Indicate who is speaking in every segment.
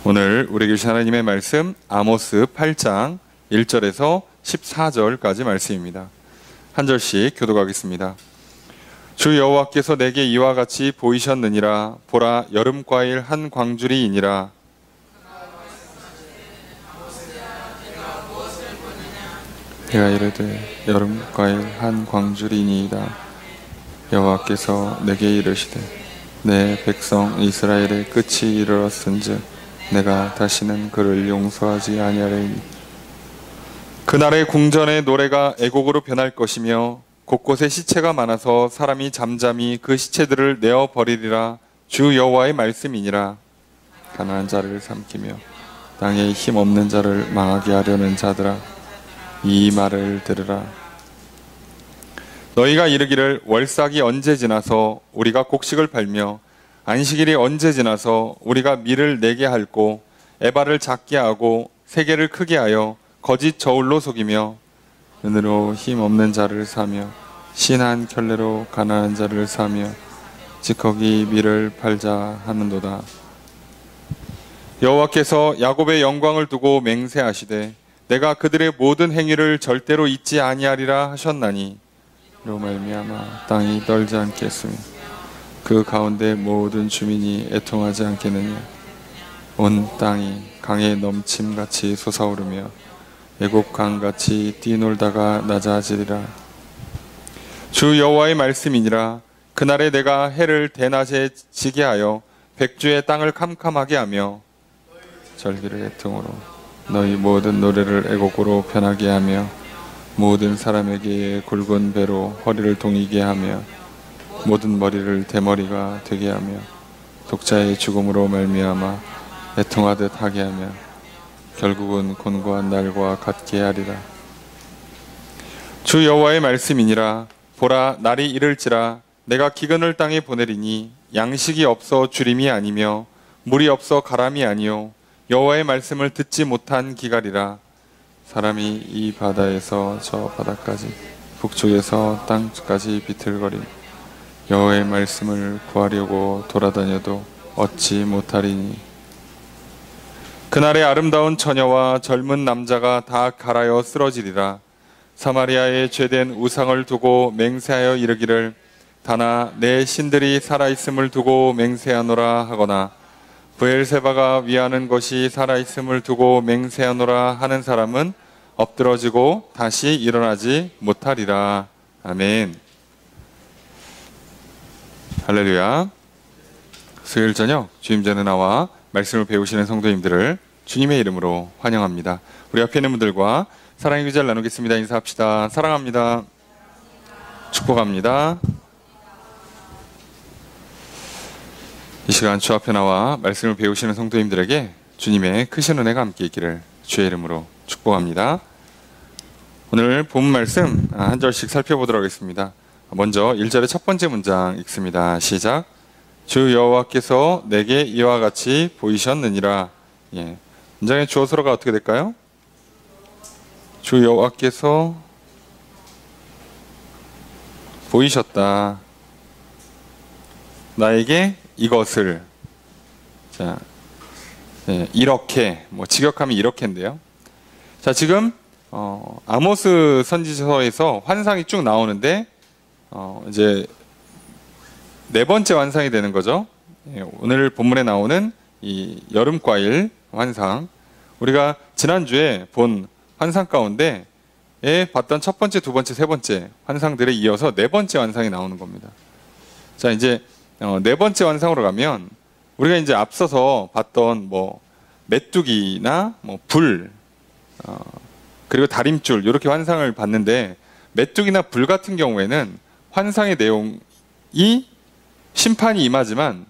Speaker 1: 오늘 우리에게 주신 하나님의 말씀 아모스 8장 1절에서 14절까지 말씀입니다. 한 절씩 교독하겠습니다. 주 여호와께서 내게 이와 같이 보이셨느니라. 보라, 여름과일 한 광주리이니라. 내가 이르되 여름과일 한 광주리니이다. 여호와께서 내게 이르시되 내 백성 이스라엘의 끝이 이르렀은즉 내가 다시는 그를 용서하지 아니하리니 그날의 궁전의 노래가 애곡으로 변할 것이며 곳곳에 시체가 많아서 사람이 잠잠히 그 시체들을 내어 버리리라. 주 여호와의 말씀이니라. 가난한 자를 삼키며 땅에 힘 없는 자를 망하게 하려는 자들아, 이 말을 들으라. 너희가 이르기를 월삭이 언제 지나서 우리가 곡식을 팔며 안식일이 언제 지나서 우리가 밀을 내게 할고 에바를 작게 하고 세계를 크게 하여 거짓 저울로 속이며 은으로 힘 없는 자를 사며 신한 켤레로 가난한 자를 사며 지커기 밀을 팔자 하는도다. 여호와께서 야곱의 영광을 두고 맹세하시되 내가 그들의 모든 행위를 절대로 잊지 아니하리라 하셨나니 이로 말미암아 땅이 떨지 않겠으며 그 가운데 모든 주민이 애통하지 않겠느냐. 온 땅이 강에 넘침같이 솟아오르며 애곡 강같이 뛰놀다가 낮아지리라. 주 여호와의 말씀이니라. 그날에 내가 해를 대낮에 지게 하여 백주의 땅을 캄캄하게 하며 절기를 애통으로 너희 모든 노래를 애곡으로 변하게 하며 모든 사람에게 굵은 배로 허리를 동이게 하며 모든 머리를 대머리가 되게 하며 독자의 죽음으로 말미암아 애통하듯 하게 하며 결국은 곤고한 날과 같게 하리라. 주 여호와의 말씀이니라. 보라, 날이 이를지라. 내가 기근을 땅에 보내리니 양식이 없어 주림이 아니며 물이 없어 가람이 아니요 여호와의 말씀을 듣지 못한 기갈이라. 사람이 이 바다에서 저 바다까지 북쪽에서 땅까지 비틀거림 여호와의 말씀을 구하려고 돌아다녀도 얻지 못하리니 그날의 아름다운 처녀와 젊은 남자가 다 갈아여 쓰러지리라. 사마리아에 죄된 우상을 두고 맹세하여 이르기를 다나 내 신들이 살아있음을 두고 맹세하노라 하거나 브엘세바가 위하는 것이 살아있음을 두고 맹세하노라 하는 사람은 엎드러지고 다시 일어나지 못하리라. 아멘. 할렐루야. 수요일 저녁 주임 전에 나와 말씀을 배우시는 성도님들을 주님의 이름으로 환영합니다. 우리 앞에 있는 분들과 사랑의 교제를 나누겠습니다. 인사합시다. 사랑합니다. 축복합니다. 이 시간 주 앞에 나와 말씀을 배우시는 성도님들에게 주님의 크신 은혜가 함께 있기를 주의 이름으로 축복합니다. 오늘 본 말씀 한 절씩 살펴보도록 하겠습니다. 먼저 1절의 첫 번째 문장 읽습니다. 시작. 주 여호와께서 내게 이와 같이 보이셨느니라. 문장의 주어 서로가 어떻게 될까요? 주 여호와께서 보이셨다. 나에게 이것을. 자, 이렇게, 직역하면 이렇게인데요. 자, 지금 아모스 선지서에서 환상이 쭉 나오는데 이제 네 번째 환상이 되는 거죠. 오늘 본문에 나오는 이 여름과일 환상. 우리가 지난주에 본 환상 가운데 봤던 첫 번째, 두 번째, 세 번째 환상들에 이어서 네 번째 환상이 나오는 겁니다. 자, 이제 네 번째 환상으로 가면 우리가 이제 앞서서 봤던 메뚜기나 불, 그리고 다림줄 이렇게 환상을 봤는데 메뚜기나 불 같은 경우에는 환상의 내용이 심판이 임하지만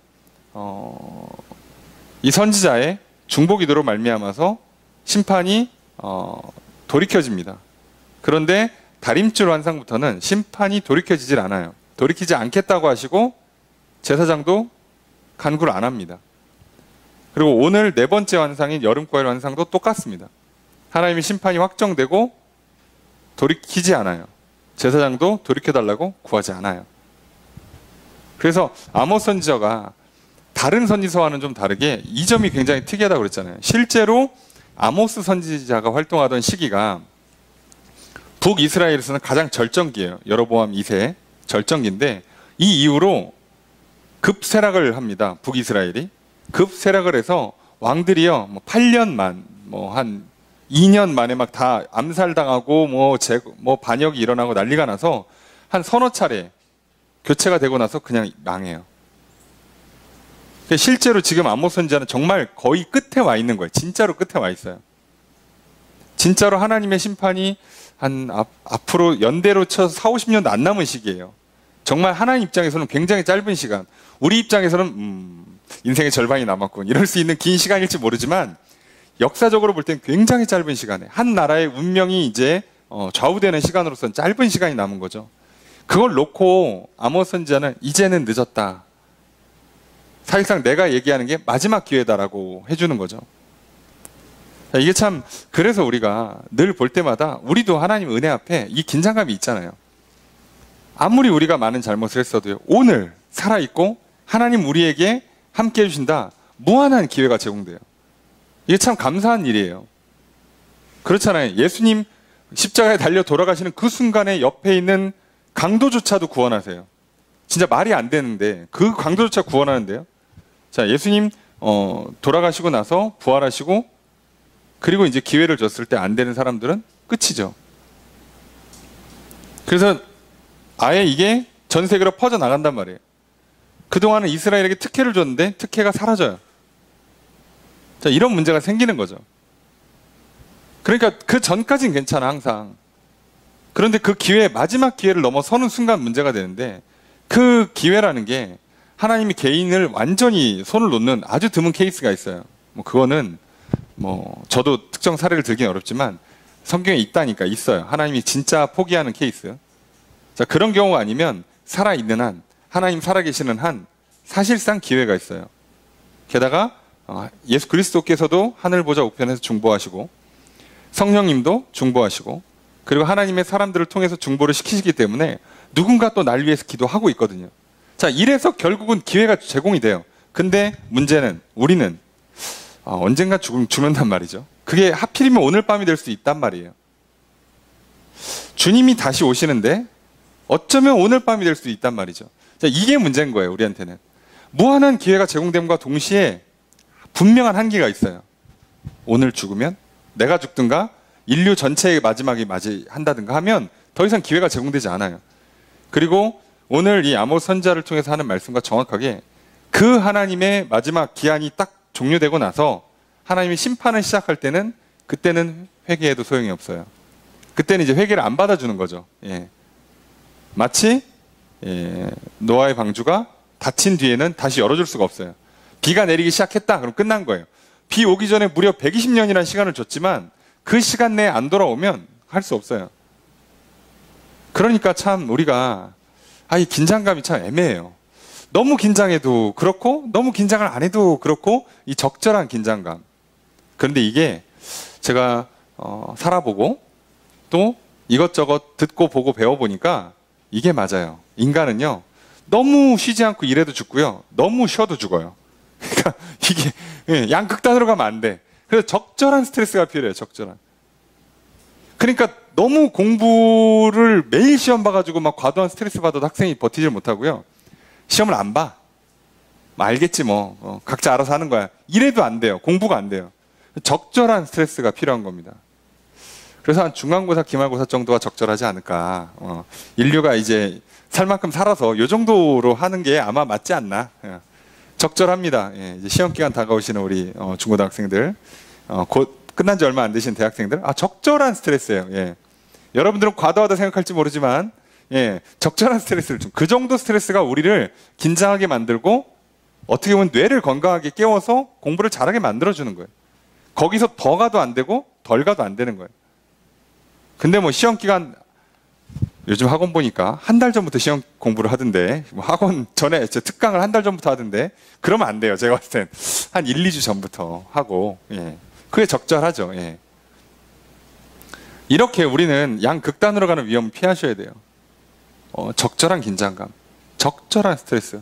Speaker 1: 이 선지자의 중보기도로 말미암아서 심판이 돌이켜집니다. 그런데 다림줄 환상부터는 심판이 돌이켜지질 않아요. 돌이키지 않겠다고 하시고 제사장도 간구를 안 합니다. 그리고 오늘 네 번째 환상인 여름과일 환상도 똑같습니다. 하나님의 심판이 확정되고 돌이키지 않아요. 제사장도 돌이켜달라고 구하지 않아요. 그래서 아모스 선지자가 다른 선지서와는 좀 다르게 이 점이 굉장히 특이하다고 그랬잖아요. 실제로 아모스 선지자가 활동하던 시기가 북이스라엘에서는 가장 절정기예요. 여로보암 2세 절정기인데 이 이후로 급쇠락을 합니다. 북이스라엘이 급쇠락을 해서 왕들이요 8년만 한 2년 만에 막 다 암살당하고 뭐 반역이 일어나고 난리가 나서 한 서너 차례 교체가 되고 나서 그냥 망해요. 실제로 지금 아모스 선지자는 정말 거의 끝에 와 있는 거예요. 진짜로 끝에 와 있어요. 진짜로 하나님의 심판이 한 앞으로 연대로 쳐서 4, 50년도 안 남은 시기예요. 정말 하나님 입장에서는 굉장히 짧은 시간, 우리 입장에서는 인생의 절반이 남았군 이럴 수 있는 긴 시간일지 모르지만 역사적으로 볼 땐 굉장히 짧은 시간에 한 나라의 운명이 이제 좌우되는 시간으로서는 짧은 시간이 남은 거죠. 그걸 놓고 아모스 선지자는 이제는 늦었다. 사실상 내가 얘기하는 게 마지막 기회다라고 해주는 거죠. 이게 참 그래서 우리가 늘 볼 때마다 우리도 하나님 은혜 앞에 이 긴장감이 있잖아요. 아무리 우리가 많은 잘못을 했어도요. 오늘 살아있고 하나님 우리에게 함께 해주신다. 무한한 기회가 제공돼요. 이게 참 감사한 일이에요. 그렇잖아요. 예수님 십자가에 달려 돌아가시는 그 순간에 옆에 있는 강도조차도 구원하세요. 진짜 말이 안 되는데 그 강도조차 구원하는데요. 자, 예수님 돌아가시고 나서 부활하시고 그리고 이제 기회를 줬을 때 안 되는 사람들은 끝이죠. 그래서 아예 이게 전 세계로 퍼져나간단 말이에요. 그동안은 이스라엘에게 특혜를 줬는데 특혜가 사라져요. 자, 이런 문제가 생기는 거죠. 그러니까 그 전까지는 괜찮아 항상. 그런데 그 기회, 마지막 기회를 넘어서는 순간 문제가 되는데 그 기회라는 게 하나님이 개인을 완전히 손을 놓는 아주 드문 케이스가 있어요. 그거는 저도 특정 사례를 들긴 어렵지만 성경에 있다니까 있어요. 하나님이 진짜 포기하는 케이스. 자, 그런 경우가 아니면 살아있는 한, 하나님 살아계시는 한 사실상 기회가 있어요. 게다가 예수 그리스도께서도 하늘 보좌 우편에서 중보하시고 성령님도 중보하시고 그리고 하나님의 사람들을 통해서 중보를 시키시기 때문에 누군가 또 날 위해서 기도하고 있거든요. 자, 이래서 결국은 기회가 제공이 돼요. 근데 문제는 우리는 언젠가 죽는단 말이죠. 그게 하필이면 오늘 밤이 될 수 있단 말이에요. 주님이 다시 오시는데 어쩌면 오늘 밤이 될 수 있단 말이죠. 자, 이게 문제인 거예요. 우리한테는 무한한 기회가 제공됨과 동시에 분명한 한계가 있어요. 오늘 죽으면 내가 죽든가 인류 전체의 마지막이 맞이한다든가 하면 더 이상 기회가 제공되지 않아요. 그리고 오늘 이 아모스 선지자를 통해서 하는 말씀과 정확하게 그 하나님의 마지막 기한이 딱 종료되고 나서 하나님이 심판을 시작할 때는 그때는 회개해도 소용이 없어요. 그때는 이제 회개를 안 받아주는 거죠. 예. 마치 노아의 방주가 닫힌 뒤에는 다시 열어줄 수가 없어요. 비가 내리기 시작했다. 그럼 끝난 거예요. 비 오기 전에 무려 120년이라는 시간을 줬지만 그 시간 내에 안 돌아오면 할 수 없어요. 그러니까 참 우리가 이 긴장감이 참 애매해요. 너무 긴장해도 그렇고 너무 긴장을 안 해도 그렇고 이 적절한 긴장감. 그런데 이게 제가 살아보고 또 이것저것 듣고 보고 배워보니까 이게 맞아요. 인간은요 너무 쉬지 않고 일해도 죽고요 너무 쉬어도 죽어요. 그러니까 이게 양극단으로 가면 안 돼. 그래서 적절한 스트레스가 필요해요. 적절한. 그러니까 너무 공부를 매일 시험 봐가지고 막 과도한 스트레스 받아도 학생이 버티질 못하고요. 시험을 안 봐. 알겠지 뭐. 각자 알아서 하는 거야. 이래도 안 돼요. 공부가 안 돼요. 적절한 스트레스가 필요한 겁니다. 그래서 한 중간고사, 기말고사 정도가 적절하지 않을까. 인류가 이제 살 만큼 살아서 이 정도로 하는 게 아마 맞지 않나. 적절합니다. 이제 시험 기간 다가오시는 우리 중고등학생들, 곧 끝난 지 얼마 안 되신 대학생들, 적절한 스트레스예요. 여러분들은 과도하다 생각할지 모르지만, 적절한 스트레스를 좀, 그 정도 스트레스가 우리를 긴장하게 만들고 어떻게 보면 뇌를 건강하게 깨워서 공부를 잘하게 만들어주는 거예요. 거기서 더 가도 안 되고 덜 가도 안 되는 거예요. 근데 뭐 시험 기간, 요즘 학원 보니까 한 달 전부터 시험 공부를 하던데, 뭐 학원 전에 특강을 한 달 전부터 하던데, 그러면 안 돼요. 제가 봤을 땐 한 1, 2주 전부터 하고, 그게 적절하죠. 이렇게 우리는 양극단으로 가는 위험을 피하셔야 돼요. 적절한 긴장감, 적절한 스트레스.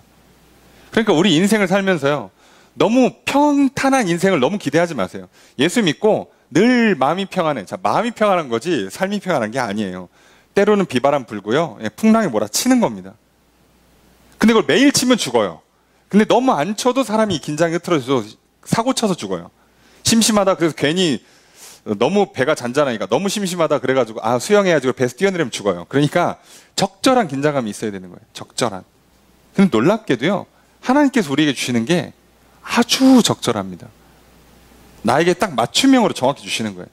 Speaker 1: 그러니까 우리 인생을 살면서요, 너무 평탄한 인생을 너무 기대하지 마세요. 예수 믿고 늘 마음이 평안해. 자, 마음이 평안한 거지 삶이 평안한 게 아니에요. 때로는 비바람 불고요, 풍랑이 몰아치는 겁니다. 근데 그걸 매일 치면 죽어요. 근데 너무 안 쳐도 사람이 긴장이 흐트러져서 사고 쳐서 죽어요. 심심하다 그래서 괜히 너무 배가 잔잔하니까 너무 심심하다 그래가지고 수영해야지 배에서 뛰어내리면 죽어요. 그러니까 적절한 긴장감이 있어야 되는 거예요. 적절한. 근데 놀랍게도요, 하나님께서 우리에게 주시는 게 아주 적절합니다. 나에게 딱 맞춤형으로 정확히 주시는 거예요.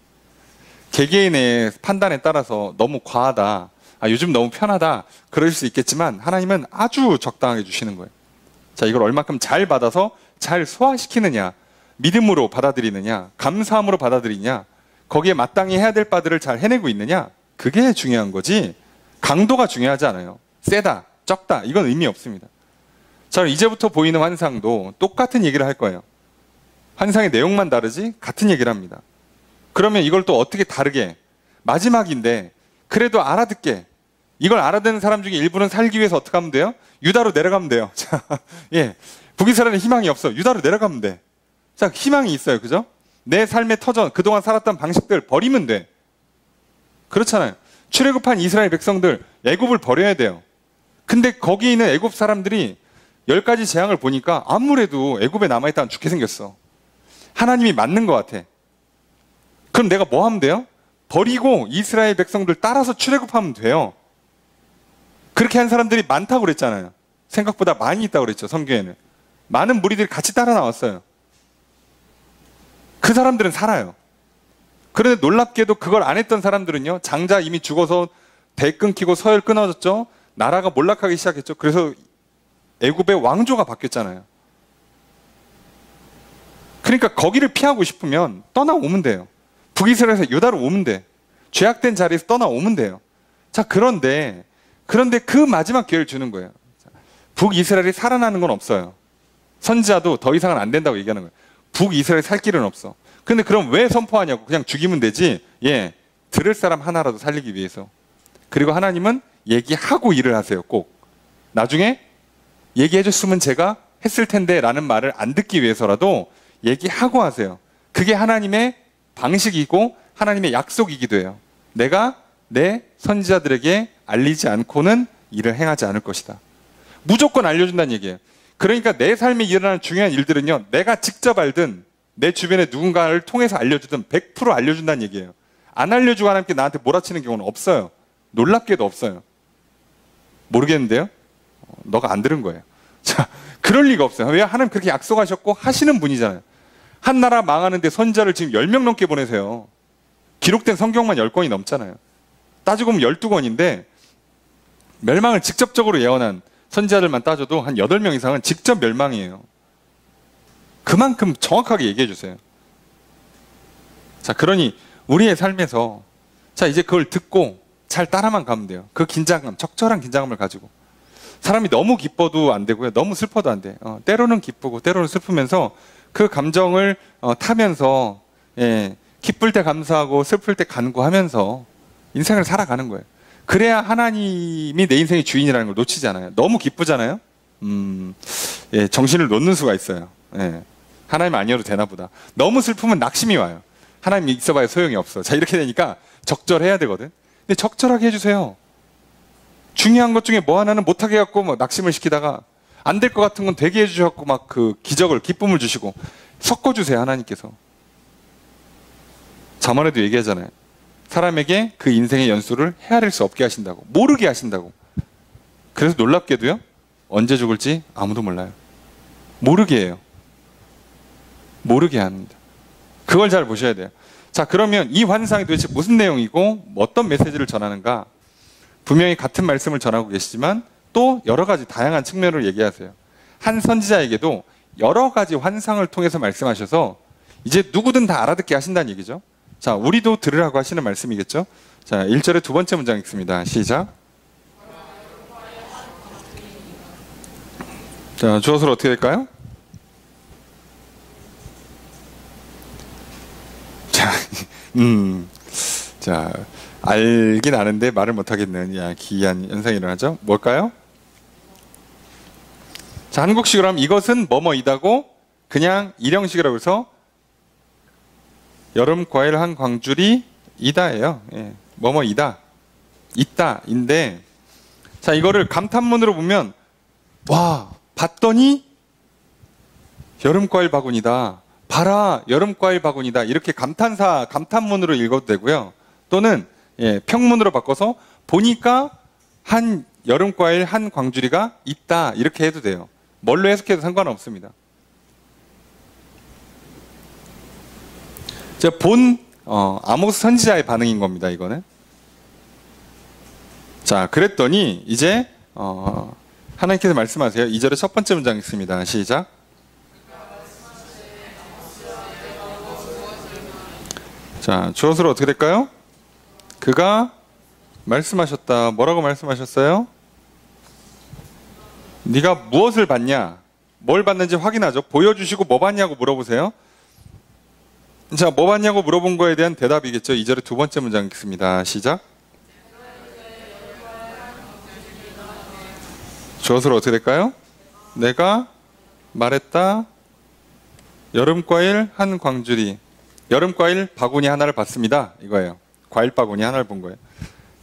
Speaker 1: 개개인의 판단에 따라서 너무 과하다, 요즘 너무 편하다 그럴 수 있겠지만 하나님은 아주 적당하게 주시는 거예요. 자, 이걸 얼마큼 잘 받아서 잘 소화시키느냐, 믿음으로 받아들이느냐, 감사함으로 받아들이냐, 거기에 마땅히 해야 될 바들을 잘 해내고 있느냐, 그게 중요한 거지 강도가 중요하지 않아요. 세다, 적다 이건 의미 없습니다. 자, 이제부터 보이는 환상도 똑같은 얘기를 할 거예요. 환상의 내용만 다르지 같은 얘기를 합니다. 그러면 이걸 또 어떻게 다르게, 마지막인데 그래도 알아듣게, 이걸 알아듣는 사람 중에 일부는 살기 위해서 어떻게 하면 돼요? 유다로 내려가면 돼요. 자, 예, 북이스라엘은 희망이 없어. 유다로 내려가면 돼. 자, 희망이 있어요. 그죠? 내 삶의 터전, 그동안 살았던 방식들 버리면 돼. 그렇잖아요. 출애굽한 이스라엘 백성들 애굽을 버려야 돼요. 근데 거기 있는 애굽 사람들이 10가지 재앙을 보니까 아무래도 애굽에 남아있다면 죽게 생겼어. 하나님이 맞는 것 같아. 그럼 내가 뭐 하면 돼요? 버리고 이스라엘 백성들 따라서 출애굽하면 돼요. 그렇게 한 사람들이 많다고 그랬잖아요. 생각보다 많이 있다고 그랬죠. 성경에는 많은 무리들이 같이 따라 나왔어요. 그 사람들은 살아요. 그런데 놀랍게도 그걸 안 했던 사람들은요, 장자 이미 죽어서 대 끊기고 서열 끊어졌죠. 나라가 몰락하기 시작했죠. 그래서 애굽의 왕조가 바뀌었잖아요. 그러니까 거기를 피하고 싶으면 떠나오면 돼요. 북이스라엘에서 유다로 오면 돼. 죄악된 자리에서 떠나오면 돼요. 자, 그런데 그 마지막 기회를 주는 거예요. 북이스라엘이 살아나는 건 없어요. 선지자도 더 이상은 안 된다고 얘기하는 거예요. 북이스라엘이 살 길은 없어. 근데 그럼 왜 선포하냐고. 그냥 죽이면 되지. 예, 들을 사람 하나라도 살리기 위해서. 그리고 하나님은 얘기하고 일을 하세요. 꼭. 나중에 얘기해줬으면 제가 했을 텐데 라는 말을 안 듣기 위해서라도 얘기하고 하세요. 그게 하나님의 방식이고 하나님의 약속이기도 해요. 내가 내 선지자들에게 알리지 않고는 일을 행하지 않을 것이다. 무조건 알려준다는 얘기예요. 그러니까 내 삶에 일어나는 중요한 일들은요, 내가 직접 알든 내 주변에 누군가를 통해서 알려주든 100% 알려준다는 얘기예요. 안 알려주고 하나님께 나한테 몰아치는 경우는 없어요. 놀랍게도 없어요. 모르겠는데요? 너가 안 들은 거예요. 자, 그럴 리가 없어요. 왜? 하나님 그렇게 약속하셨고 하시는 분이잖아요. 한 나라 망하는데 선지자를 지금 10명 넘게 보내세요. 기록된 성경만 10권이 넘잖아요. 따지고 보면 12권인데 멸망을 직접적으로 예언한 선지자들만 따져도 한 8명 이상은 직접 멸망이에요. 그만큼 정확하게 얘기해 주세요. 자, 그러니 우리의 삶에서 자, 이제 그걸 듣고 잘 따라만 가면 돼요. 그 긴장감, 적절한 긴장감을 가지고. 사람이 너무 기뻐도 안 되고요, 너무 슬퍼도 안 돼. 때로는 기쁘고 때로는 슬프면서 그 감정을 타면서, 예, 기쁠 때 감사하고 슬플 때 간구하면서 인생을 살아가는 거예요. 그래야 하나님이 내 인생의 주인이라는 걸 놓치지 않아요. 너무 기쁘잖아요. 예, 정신을 놓는 수가 있어요. 예, 하나님 아니어도 되나 보다. 너무 슬프면 낙심이 와요. 하나님 있어봐야 소용이 없어. 자, 이렇게 되니까 적절해야 되거든. 근데 적절하게 해주세요. 중요한 것 중에 뭐 하나는 못하게 해갖고 막 낙심을 시키다가 안 될 것 같은 건 되게 해주셔갖고 막 그 기적을, 기쁨을 주시고 섞어주세요. 하나님께서. 자문에도 얘기하잖아요. 사람에게 그 인생의 연수를 헤아릴 수 없게 하신다고, 모르게 하신다고. 그래서 놀랍게도요, 언제 죽을지 아무도 몰라요. 모르게 해요. 모르게 합니다. 그걸 잘 보셔야 돼요. 자, 그러면 이 환상이 도대체 무슨 내용이고 어떤 메시지를 전하는가? 분명히 같은 말씀을 전하고 계시지만 또 여러 가지 다양한 측면으로 얘기하세요. 한 선지자에게도 여러 가지 환상을 통해서 말씀하셔서 이제 누구든 다 알아듣게 하신다는 얘기죠. 자, 우리도 들으라고 하시는 말씀이겠죠. 자, 1절의 두 번째 문장 읽습니다. 시작. 자, 주어서로 어떻게 될까요? 자, 알긴 아는데 말을 못하겠는, 야, 기이한 현상이 일어나죠. 뭘까요? 자, 한국식으로 하면 이것은 뭐뭐이다고 그냥 일형식이라고 해서 여름 과일 한 광줄이 이다예요. 예, 뭐뭐이다, 있다인데, 자, 이거를 감탄문으로 보면 와, 봤더니 여름 과일 바구니다, 봐라 여름 과일 바구니다, 이렇게 감탄문으로 읽어도 되고요. 또는 예, 평문으로 바꿔서 보니까 한 여름 과일 한 광주리가 있다, 이렇게 해도 돼요. 뭘로 해석해도 상관없습니다. 아모스 선지자의 반응인 겁니다, 이거는. 자, 그랬더니 이제 하나님께서 말씀하세요. 2절의 첫 번째 문장 있습니다. 시작. 자, 주어서로 어떻게 될까요? 그가 말씀하셨다. 뭐라고 말씀하셨어요? 네가 무엇을 봤냐? 뭘 봤는지 확인하죠. 보여주시고 뭐 봤냐고 물어보세요. 자, 뭐 봤냐고 물어본 거에 대한 대답이겠죠. 2절의 두 번째 문장 읽습니다. 시작. 주어서로 어떻게 될까요? 내가 말했다. 여름과일 한 광주리. 여름과일 바구니 하나를 봤습니다. 이거예요. 과일 바구니 하나를 본 거예요.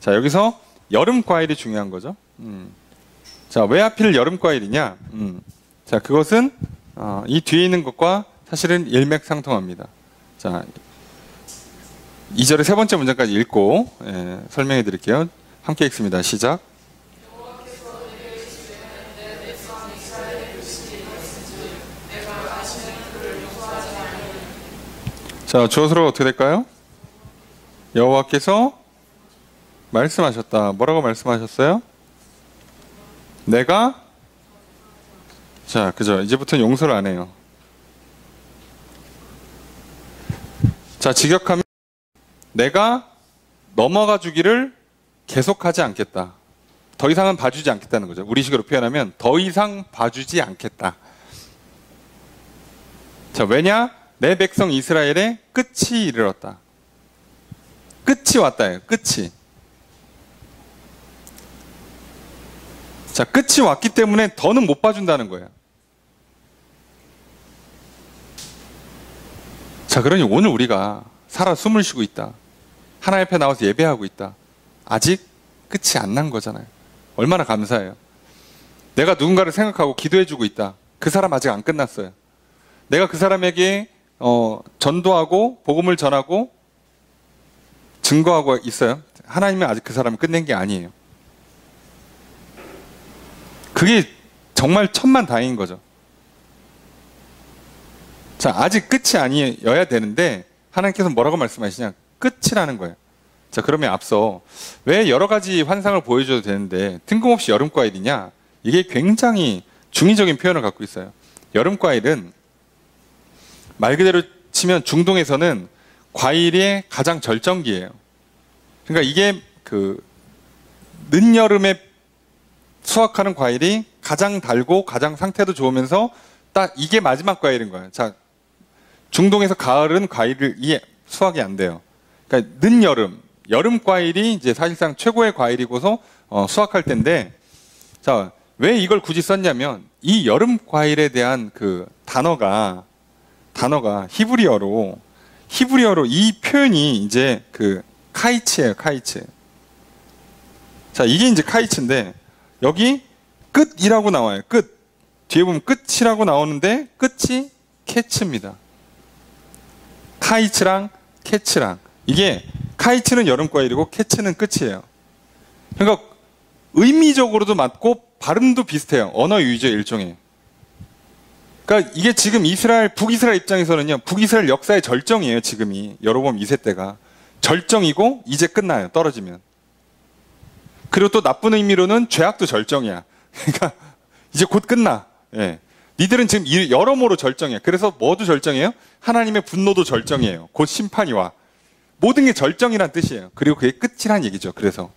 Speaker 1: 자, 여기서 여름과일이 중요한 거죠. 자, 왜 하필 여름과일이냐? 자, 그것은 이 뒤에 있는 것과 사실은 일맥상통합니다. 자, 2절의 세 번째 문장까지 읽고 설명해 드릴게요. 함께 읽습니다. 시작. 자, 주어서로 어떻게 될까요? 여호와께서 말씀하셨다. 뭐라고 말씀하셨어요? 내가, 자, 그죠. 이제부터는 용서를 안 해요. 자, 직역하면 내가 넘어가 주기를 계속하지 않겠다. 더 이상은 봐주지 않겠다는 거죠. 우리식으로 표현하면 더 이상 봐주지 않겠다. 자, 왜냐? 내 백성 이스라엘의 끝이 이르렀다. 끝이 왔다예요. 끝이. 자, 끝이 왔기 때문에 더는 못 봐준다는 거예요. 자, 그러니 오늘 우리가 살아 숨을 쉬고 있다. 하나님 앞에 나와서 예배하고 있다. 아직 끝이 안 난 거잖아요. 얼마나 감사해요. 내가 누군가를 생각하고 기도해주고 있다. 그 사람 아직 안 끝났어요. 내가 그 사람에게 전도하고 복음을 전하고 증거하고 있어요. 하나님은 아직 그 사람을 끝낸 게 아니에요. 그게 정말 천만다행인 거죠. 자, 아직 끝이 아니어야 되는데 하나님께서 뭐라고 말씀하시냐? 끝이라는 거예요. 자, 그러면 앞서 왜 여러 가지 환상을 보여줘도 되는데 뜬금없이 여름과일이냐? 이게 굉장히 중의적인 표현을 갖고 있어요. 여름과일은 말 그대로 치면 중동에서는 과일의 가장 절정기예요. 그러니까 이게 늦여름에 수확하는 과일이 가장 달고 가장 상태도 좋으면서 딱 이게 마지막 과일인 거예요. 자, 중동에서 가을은 과일이 수확이 안 돼요. 그러니까 늦여름, 여름 과일이 이제 사실상 최고의 과일이고서 수확할 때인데, 자, 왜 이걸 굳이 썼냐면 이 여름 과일에 대한 그 단어가 히브리어로 이 표현이 이제 카이츠예요, 카이츠. 자, 이게 이제 카이츠인데 여기 끝이라고 나와요. 끝. 뒤에 보면 끝이라고 나오는데 끝이 캐츠입니다. 카이츠랑 캐츠랑. 이게 카이츠는 여름과일이고 캐츠는 끝이에요. 그러니까 의미적으로도 맞고 발음도 비슷해요. 언어 유희죠, 일종의. 그러니까 이게 지금 북이스라엘 입장에서는요, 북이스라엘 역사의 절정이에요, 지금이. 여로보암 2세 때가. 절정이고 이제 끝나요, 떨어지면. 그리고 또 나쁜 의미로는 죄악도 절정이야. 그러니까 이제 곧 끝나. 예. 니들은 지금 여러모로 절정이야. 그래서 뭐도 절정이에요? 하나님의 분노도 절정이에요. 곧 심판이 와. 모든 게 절정이란 뜻이에요. 그리고 그게 끝이란 얘기죠. 그래서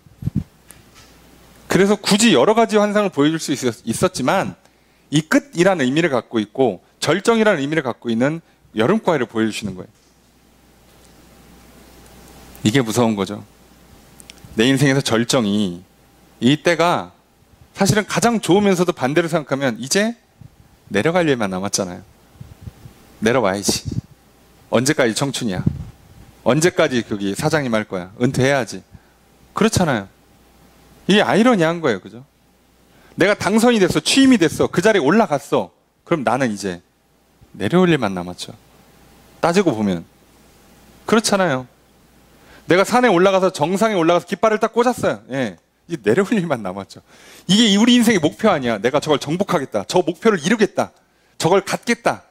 Speaker 1: 굳이 여러 가지 환상을 보여줄 수 있었지만 이 끝이라는 의미를 갖고 있고 절정이라는 의미를 갖고 있는 여름과일을 보여주시는 거예요. 이게 무서운 거죠. 내 인생에서 절정이, 이 때가 사실은 가장 좋으면서도 반대로 생각하면 이제 내려갈 일만 남았잖아요. 내려와야지. 언제까지 청춘이야? 언제까지 거기 사장님 할 거야? 은퇴해야지. 그렇잖아요. 이게 아이러니한 거예요. 그죠? 내가 당선이 됐어. 취임이 됐어. 그 자리에 올라갔어. 그럼 나는 이제 내려올 일만 남았죠. 따지고 보면. 그렇잖아요. 내가 산에 올라가서 정상에 올라가서 깃발을 딱 꽂았어요. 예. 이제 내려올 일만 남았죠. 이게 우리 인생의 목표 아니야. 내가 저걸 정복하겠다. 저 목표를 이루겠다. 저걸 갖겠다.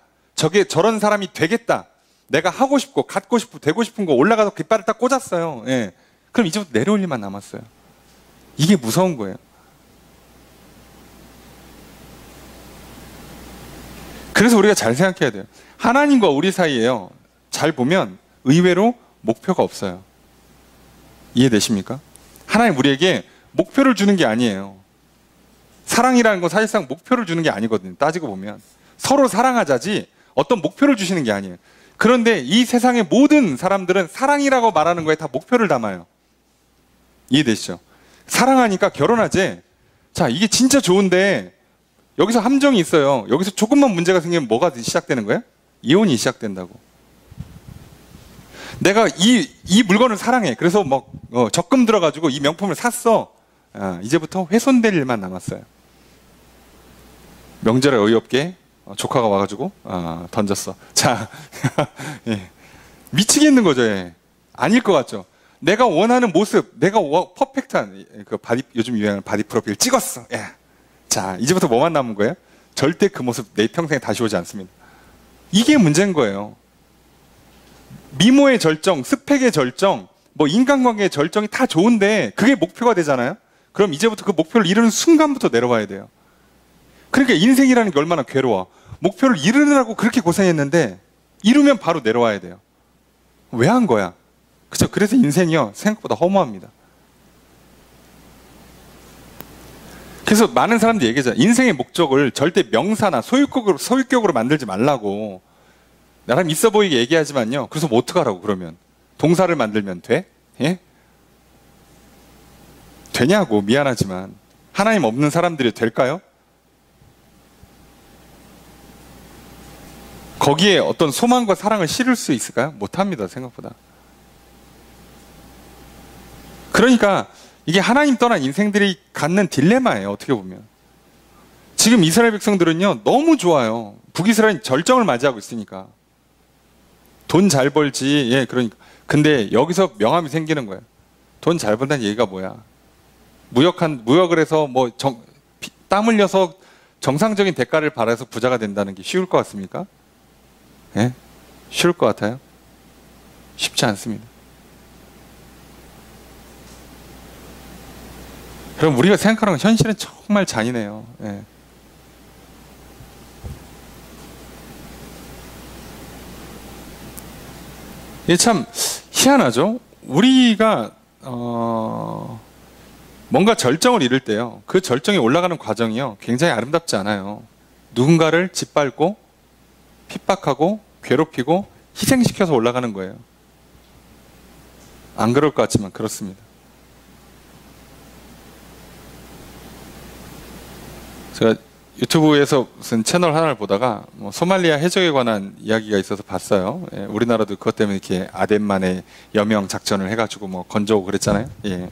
Speaker 1: 저런 사람이 되겠다. 내가 하고 싶고 갖고 싶고 되고 싶은 거 올라가서 깃발을 딱 꽂았어요. 예. 그럼 이제부터 내려올 일만 남았어요. 이게 무서운 거예요. 그래서 우리가 잘 생각해야 돼요. 하나님과 우리 사이에요. 잘 보면 의외로 목표가 없어요. 이해되십니까? 하나님 우리에게 목표를 주는 게 아니에요. 사랑이라는 건 사실상 목표를 주는 게 아니거든요. 따지고 보면. 서로 사랑하자지 어떤 목표를 주시는 게 아니에요. 그런데 이 세상의 모든 사람들은 사랑이라고 말하는 거에 다 목표를 담아요. 이해되시죠? 사랑하니까 결혼하지. 자, 이게 진짜 좋은데 여기서 함정이 있어요. 여기서 조금만 문제가 생기면 뭐가 시작되는 거예요? 이혼이 시작된다고. 내가 이 물건을 사랑해. 그래서 막 적금 들어가지고 이 명품을 샀어. 이제부터 훼손될 일만 남았어요. 명절에 어이없게 조카가 와가지고 던졌어. 자, 예. 미치겠는 거죠. 예. 아닐 것 같죠. 내가 원하는 모습, 내가 퍼펙트한 그 요즘 유행하는 바디 프로필 찍었어. 예. 자, 이제부터 뭐만 남은 거예요? 절대 그 모습 내 평생에 다시 오지 않습니다. 이게 문제인 거예요. 미모의 절정, 스펙의 절정, 뭐 인간관계의 절정이 다 좋은데 그게 목표가 되잖아요. 그럼 이제부터 그 목표를 이루는 순간부터 내려와야 돼요. 그러니까 인생이라는 게 얼마나 괴로워. 목표를 이루느라고 그렇게 고생했는데 이루면 바로 내려와야 돼요. 왜 한 거야? 그죠? 그래서 인생이요 생각보다 허무합니다. 그래서 많은 사람들이 얘기하잖아요. 인생의 목적을 절대 명사나 소유격으로 만들지 말라고. 나름 있어 보이게 얘기하지만요. 그래서 뭐 어떡하라고 그러면? 동사를 만들면 돼? 예? 되냐고. 미안하지만 하나님 없는 사람들이 될까요? 거기에 어떤 소망과 사랑을 실을 수 있을까요? 못합니다. 생각보다. 그러니까 이게 하나님 떠난 인생들이 갖는 딜레마예요. 어떻게 보면. 지금 이스라엘 백성들은요. 너무 좋아요. 북이스라엘은 절정을 맞이하고 있으니까. 돈 잘 벌지. 예, 그러니까. 근데 여기서 명함이 생기는 거예요. 돈 잘 번다는 얘기가 뭐야? 무역을 해서 땀 흘려서 정상적인 대가를 받아서 부자가 된다는 게 쉬울 것 같습니까? 예? 쉬울 것 같아요? 쉽지 않습니다. 그럼 우리가 생각하는 건 현실은 정말 잔인해요. 예. 이게 참 희한하죠? 우리가 뭔가 절정을 이룰 때요. 그 절정에 올라가는 과정이요. 굉장히 아름답지 않아요. 누군가를 짓밟고 핍박하고 괴롭히고 희생시켜서 올라가는 거예요. 안 그럴 것 같지만 그렇습니다. 제가 유튜브에서 무슨 채널 하나를 보다가 소말리아 해적에 관한 이야기가 있어서 봤어요. 예, 우리나라도 그것 때문에 이렇게 아덴만의 여명 작전을 해가지고 건져오고 그랬잖아요. 예.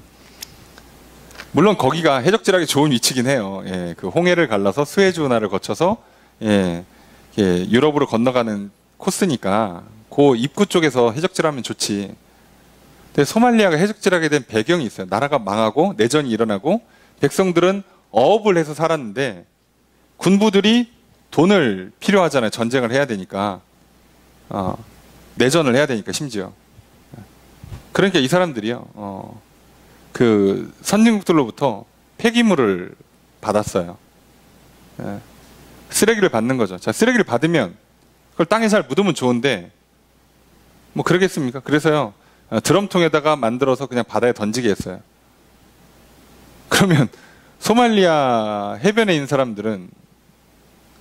Speaker 1: 물론 거기가 해적질하기 좋은 위치긴 해요. 예, 그 홍해를 갈라서 스웨즈 운하를 거쳐서 유럽으로 건너가는 코스니까 그 입구 쪽에서 해적질하면 좋지. 근데 소말리아가 해적질하게 된 배경이 있어요. 나라가 망하고 내전이 일어나고 백성들은 어업을 해서 살았는데 군부들이 돈을 필요하잖아요. 전쟁을 해야 되니까. 내전을 해야 되니까 심지어. 그러니까 이 사람들이요. 그 선진국들로부터 폐기물을 받았어요. 예. 쓰레기를 받는 거죠. 자, 쓰레기를 받으면 그걸 땅에 잘 묻으면 좋은데 뭐 그러겠습니까? 그래서요. 드럼통에다가 만들어서 그냥 바다에 던지게 했어요. 그러면 소말리아 해변에 있는 사람들은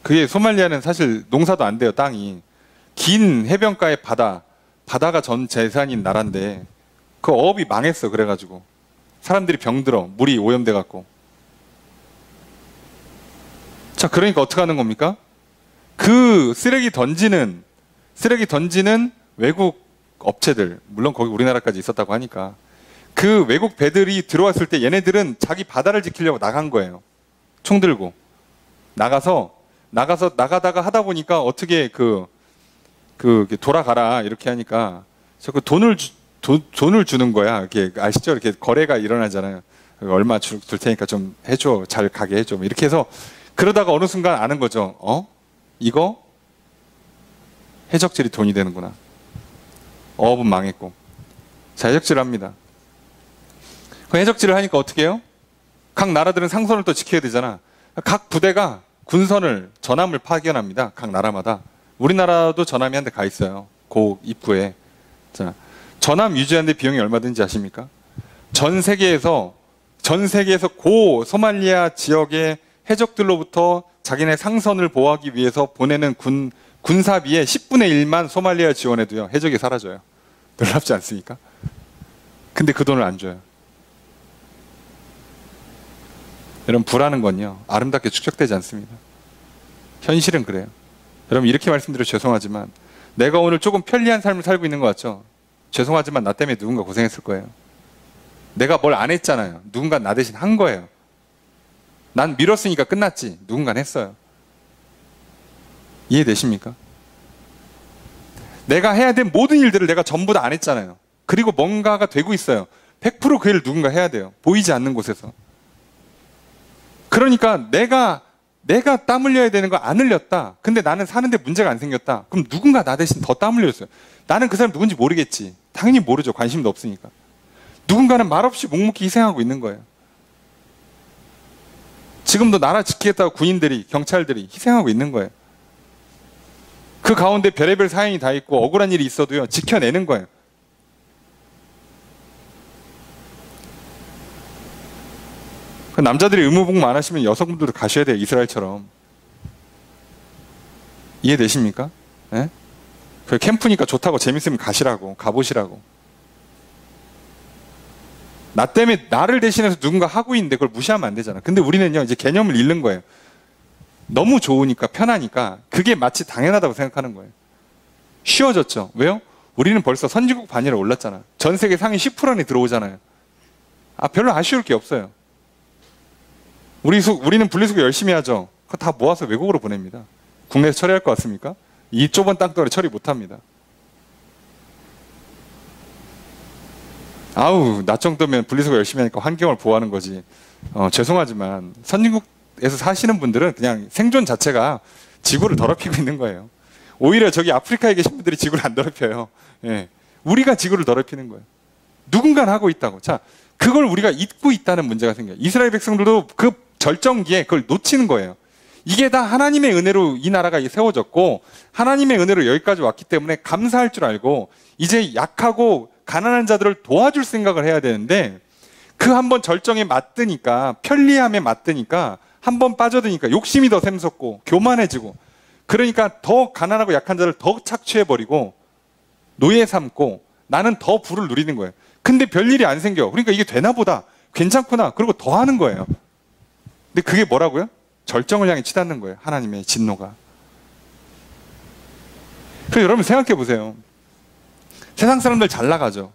Speaker 1: 그게 소말리아는 사실 농사도 안 돼요. 땅이. 긴 해변가의 바다가 전 재산인 나라인데 그 어업이 망했어. 그래가지고 사람들이 병들어. 물이 오염돼 갖고. 자, 그러니까 어떻게 하는 겁니까? 그 쓰레기 던지는 외국 업체들, 물론 거기 우리나라까지 있었다고 하니까 그 외국 배들이 들어왔을 때 얘네들은 자기 바다를 지키려고 나간 거예요. 총 들고 나가다가 하다 보니까 어떻게 돌아가라 이렇게 하니까 그 돈을 주는 거야. 이렇게 아시죠? 이렇게 거래가 일어나잖아요. 얼마 줄 테니까 좀 해줘, 잘 가게 해줘. 이렇게 해서 그러다가 어느 순간 아는 거죠. 이거 해적질이 돈이 되는구나. 어업은 망했고. 자, 해적질을 합니다. 그 해적질을 하니까 어떻게 해요? 각 나라들은 상선을 또 지켜야 되잖아. 각 부대가 군선을, 전함을 파견합니다. 각 나라마다. 우리나라도 전함이 한 대 가 있어요. 그 입구에. 자, 전함 유지하는데 비용이 얼마 드는지 아십니까? 전 세계에서 고 소말리아 지역의 해적들로부터 자기네 상선을 보호하기 위해서 보내는 군사비의 10분의 1만 소말리아 지원해도요, 해적이 사라져요. 놀랍지 않습니까? 근데 그 돈을 안 줘요. 여러분, 부라는 건요, 아름답게 축적되지 않습니다. 현실은 그래요. 여러분, 이렇게 말씀드려 죄송하지만 내가 오늘 조금 편리한 삶을 살고 있는 것 같죠? 죄송하지만 나 때문에 누군가 고생했을 거예요. 내가 뭘 안 했잖아요. 누군가 나 대신 한 거예요. 난 미뤘으니까 끝났지. 누군가 했어요. 이해되십니까? 내가 해야 될 모든 일들을 내가 전부 다 안 했잖아요. 그리고 뭔가가 되고 있어요. 100% 그 일을 누군가 해야 돼요. 보이지 않는 곳에서. 그러니까 내가 땀 흘려야 되는 거 안 흘렸다. 근데 나는 사는데 문제가 안 생겼다. 그럼 누군가 나 대신 더 땀 흘렸어요. 나는 그 사람 누군지 모르겠지. 당연히 모르죠. 관심도 없으니까. 누군가는 말없이 묵묵히 희생하고 있는 거예요. 지금도 나라 지키겠다고 군인들이, 경찰들이 희생하고 있는 거예요. 그 가운데 별의별 사연이 다 있고 억울한 일이 있어도요, 지켜내는 거예요. 남자들이 의무복무 안 하시면 여성분들도 가셔야 돼요. 이스라엘처럼. 이해되십니까? 네? 그 캠프니까 좋다고 재밌으면 가시라고, 가보시라고. 나 때문에 나를 대신해서 누군가 하고 있는데 그걸 무시하면 안 되잖아. 근데 우리는요, 이제 개념을 잃는 거예요. 너무 좋으니까, 편하니까 그게 마치 당연하다고 생각하는 거예요. 쉬워졌죠. 왜요? 우리는 벌써 선진국 반열에 올랐잖아. 전 세계 상위 10% 안에 들어오잖아요. 별로 아쉬울 게 없어요. 우리는 분리수거 열심히 하죠. 그거 다 모아서 외국으로 보냅니다. 국내에서 처리할 것 같습니까? 이 좁은 땅덩어리 처리 못합니다. 나 정도면 분리수거 열심히 하니까 환경을 보호하는 거지. 죄송하지만 선진국에서 사시는 분들은 그냥 생존 자체가 지구를 더럽히고 있는 거예요. 오히려 저기 아프리카에 계신 분들이 지구를 안 더럽혀요. 예. 우리가 지구를 더럽히는 거예요. 누군가는 하고 있다고. 자, 그걸 우리가 잊고 있다는 문제가 생겨요. 이스라엘 백성들도 그 절정기에 그걸 놓치는 거예요. 이게 다 하나님의 은혜로 이 나라가 세워졌고 하나님의 은혜로 여기까지 왔기 때문에 감사할 줄 알고 이제 약하고 가난한 자들을 도와줄 생각을 해야 되는데 그 한번 절정에 맞드니까, 편리함에 맞드니까, 한번 빠져드니까 욕심이 더 샘솟고 교만해지고, 그러니까 더 가난하고 약한 자를 더 착취해버리고 노예 삼고 나는 더 부를 누리는 거예요. 근데 별일이 안 생겨. 그러니까 이게 되나 보다, 괜찮구나, 그리고 더 하는 거예요. 근데 그게 뭐라고요? 절정을 향해 치닫는 거예요. 하나님의 진노가. 그래서 여러분 생각해 보세요. 세상 사람들 잘 나가죠.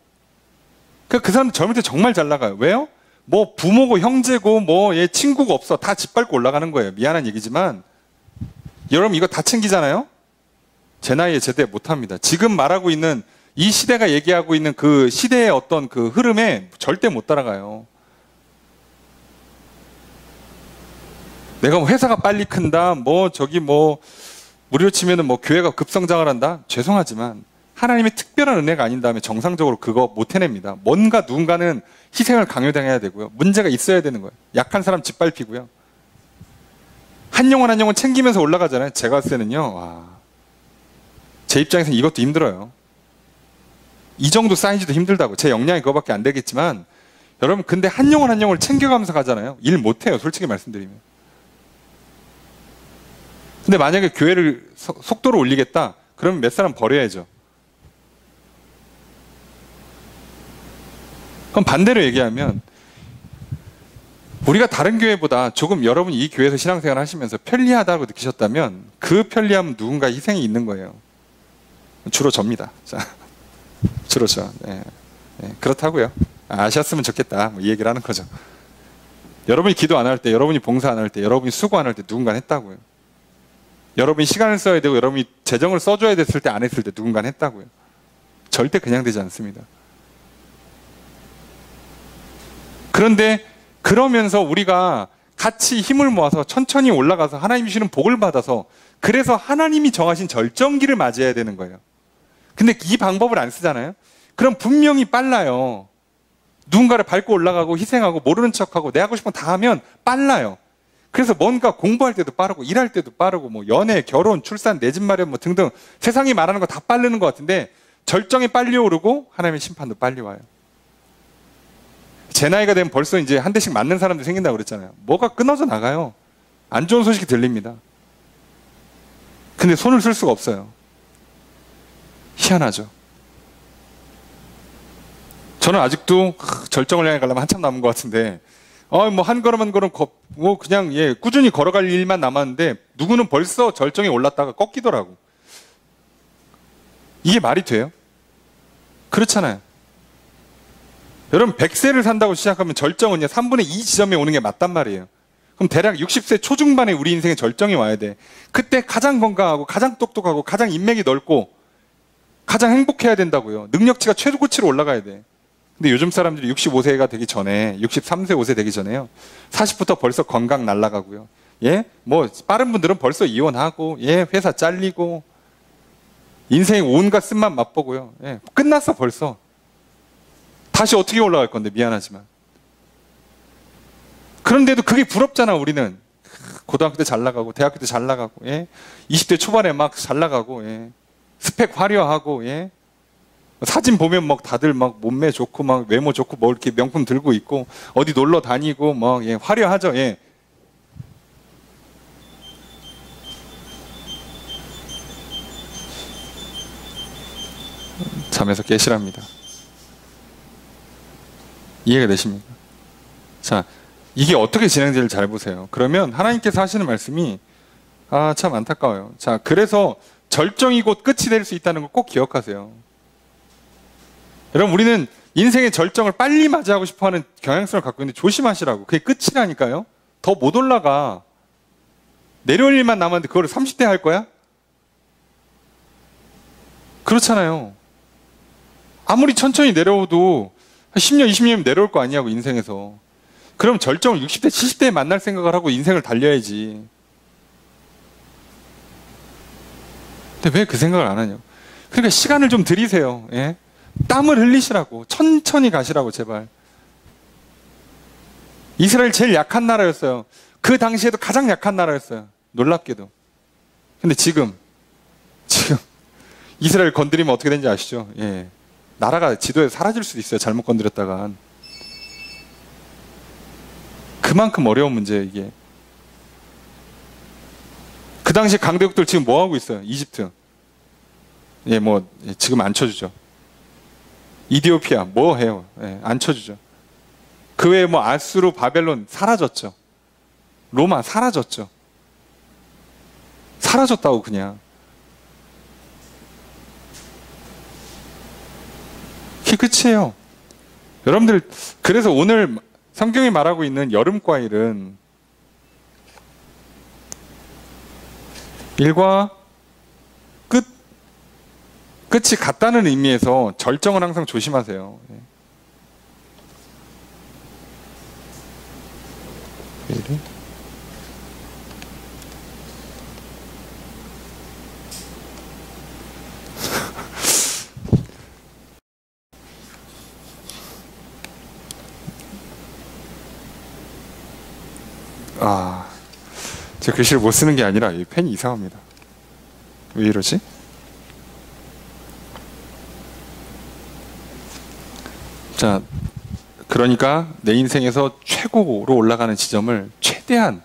Speaker 1: 그 사람들 젊을 때 정말 잘 나가요. 왜요? 뭐 부모고 형제고 뭐 얘 친구가 없어. 다 집 밟고 올라가는 거예요. 미안한 얘기지만 여러분 이거 다 챙기잖아요. 제 나이에 제대 못합니다. 지금 말하고 있는 이 시대가 얘기하고 있는 그 시대의 어떤 그 흐름에 절대 못 따라가요. 내가 뭐 회사가 빨리 큰다, 뭐 저기 뭐 우리로 치면은 뭐 교회가 급성장을 한다. 죄송하지만 하나님의 특별한 은혜가 아닌 다음에 정상적으로 그거 못 해냅니다. 뭔가 누군가는 희생을 강요당해야 되고요. 문제가 있어야 되는 거예요. 약한 사람 짓밟히고요. 한 영혼 한 영혼 챙기면서 올라가잖아요. 제가 봤을 때는요, 제 입장에서는 이것도 힘들어요. 이 정도 사이즈도 힘들다고. 제 역량이 그거밖에 안 되겠지만 여러분, 근데 한 영혼 한 영혼을 챙겨가면서 가잖아요. 일 못해요. 솔직히 말씀드리면. 근데 만약에 교회를 속도를 올리겠다, 그러면 몇 사람 버려야죠. 그럼 반대로 얘기하면 우리가 다른 교회보다 조금 여러분이 이 교회에서 신앙생활 하시면서 편리하다고 느끼셨다면 그 편리함은 누군가 희생이 있는 거예요. 주로 접니다. 자, 주로 저. 네. 네, 그렇다고요. 아셨으면 좋겠다. 뭐 이 얘기를 하는 거죠. 여러분이 기도 안 할 때, 여러분이 봉사 안 할 때, 여러분이 수고 안 할 때 누군가 했다고요. 여러분이 시간을 써야 되고 여러분이 재정을 써줘야 됐을 때 안 했을 때 누군가 했다고요. 절대 그냥 되지 않습니다. 그런데 그러면서 우리가 같이 힘을 모아서 천천히 올라가서 하나님 주시는 복을 받아서 그래서 하나님이 정하신 절정기를 맞이해야 되는 거예요. 근데 이 방법을 안 쓰잖아요. 그럼 분명히 빨라요. 누군가를 밟고 올라가고 희생하고 모르는 척하고 내 하고 싶은 거 다 하면 빨라요. 그래서 뭔가 공부할 때도 빠르고 일할 때도 빠르고 뭐 연애, 결혼, 출산, 내 집 마련 뭐 등등 세상이 말하는 거 다 빠르는 것 같은데 절정이 빨리 오르고 하나님의 심판도 빨리 와요. 제 나이가 되면 벌써 이제 한 대씩 맞는 사람들이 생긴다고 그랬잖아요. 뭐가 끊어져 나가요. 안 좋은 소식이 들립니다. 근데 손을 쓸 수가 없어요. 희한하죠. 저는 아직도 절정을 향해 가려면 한참 남은 것 같은데 뭐 한 걸음 한 걸음 뭐 그냥 꾸준히 걸어갈 일만 남았는데 누구는 벌써 절정에 올랐다가 꺾이더라고. 이게 말이 돼요? 그렇잖아요. 여러분 100세를 산다고 시작하면 절정은 3분의 2 지점에 오는 게 맞단 말이에요. 그럼 대략 60세 초중반에 우리 인생의 절정이 와야 돼. 그때 가장 건강하고 가장 똑똑하고 가장 인맥이 넓고 가장 행복해야 된다고요. 능력치가 최고치로 올라가야 돼. 근데 요즘 사람들이 65세가 되기 전에 63세 5세 되기 전에요. 40부터 벌써 건강 날아가고요. 뭐 빠른 분들은 벌써 이혼하고 회사 잘리고 인생 온갖 쓴맛 맛보고요. 끝났어 벌써. 다시 어떻게 올라갈 건데 미안하지만. 그런데도 그게 부럽잖아 우리는. 고등학교 때 잘 나가고 대학교 때 잘 나가고 20대 초반에 막 잘 나가고 스펙 화려하고 사진 보면 막 다들 막 몸매 좋고 막 외모 좋고 뭐 이렇게 명품 들고 있고 어디 놀러 다니고 막 화려하죠. 잠에서 깨시랍니다. 이해가 되십니까? 자, 이게 어떻게 진행될지 잘 보세요. 그러면 하나님께서 하시는 말씀이 참 안타까워요. 자, 그래서 절정이 곧 끝이 될 수 있다는 걸 꼭 기억하세요. 여러분 우리는 인생의 절정을 빨리 맞이하고 싶어하는 경향성을 갖고 있는데 조심하시라고. 그게 끝이라니까요. 더 못 올라가. 내려올 일만 남았는데 그걸 30대 할 거야? 그렇잖아요. 아무리 천천히 내려오도 10년, 20년이면 내려올 거 아니냐고 인생에서. 그럼 절정을 60대, 70대에 만날 생각을 하고 인생을 달려야지. 근데 왜 그 생각을 안 하냐고. 그러니까 시간을 좀 들이세요. 땀을 흘리시라고. 천천히 가시라고 제발. 이스라엘 제일 약한 나라였어요. 그 당시에도 가장 약한 나라였어요. 놀랍게도. 근데 지금 이스라엘 건드리면 어떻게 되는지 아시죠? 나라가 지도에서 사라질 수도 있어요. 잘못 건드렸다간. 그만큼 어려운 문제예요 이게. 그 당시 강대국들 지금 뭐 하고 있어요? 이집트. 지금 안 쳐주죠. 이디오피아 뭐 해요? 안 쳐주죠. 그 외에 뭐 아수르, 바벨론 사라졌죠. 로마 사라졌죠. 사라졌다고 그냥. 그게 끝이에요. 여러분들 그래서 오늘 성경이 말하고 있는 여름과일은 일과 끝이 같다는 의미에서 절정을 항상 조심하세요. 왜 이래? 제가 글씨를 못 쓰는 게 아니라 이 펜이 이상합니다. 왜 이러지? 자, 그러니까 내 인생에서 최고로 올라가는 지점을 최대한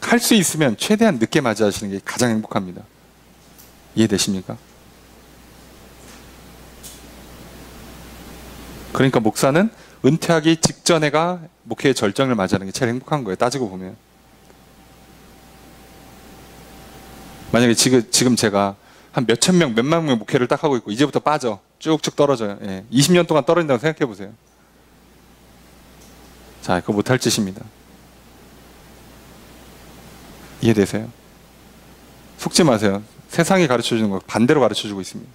Speaker 1: 할 수 있으면 최대한 늦게 맞이하시는 게 가장 행복합니다. 이해되십니까? 그러니까 목사는 은퇴하기 직전에가 목회의 절정을 맞이하는 게 제일 행복한 거예요. 따지고 보면. 만약에 지금 제가 한 몇천 명, 몇만 명 목회를 딱 하고 있고 이제부터 빠져. 쭉쭉 떨어져요. 예. 20년 동안 떨어진다고 생각해 보세요. 자, 그거 못할 짓입니다. 이해되세요? 속지 마세요. 세상이 가르쳐주는 거 반대로 가르쳐주고 있습니다.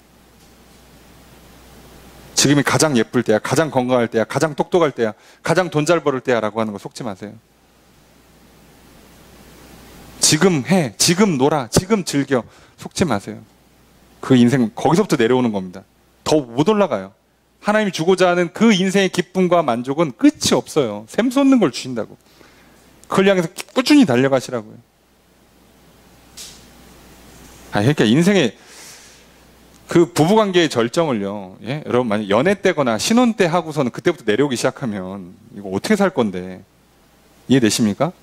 Speaker 1: 지금이 가장 예쁠 때야, 가장 건강할 때야, 가장 똑똑할 때야, 가장 돈 잘 벌을 때야 라고 하는 거 속지 마세요. 지금 해, 지금 놀아, 지금 즐겨. 속지 마세요. 그 인생 거기서부터 내려오는 겁니다. 더 못 올라가요. 하나님이 주고자 하는 그 인생의 기쁨과 만족은 끝이 없어요. 샘솟는 걸 주신다고. 그걸 향해서 꾸준히 달려가시라고요. 그러니까 인생의 그 부부관계의 절정을요, 예? 여러분 만약 연애 때거나 신혼 때 하고서는 그때부터 내려오기 시작하면 이거 어떻게 살 건데. 이해되십니까?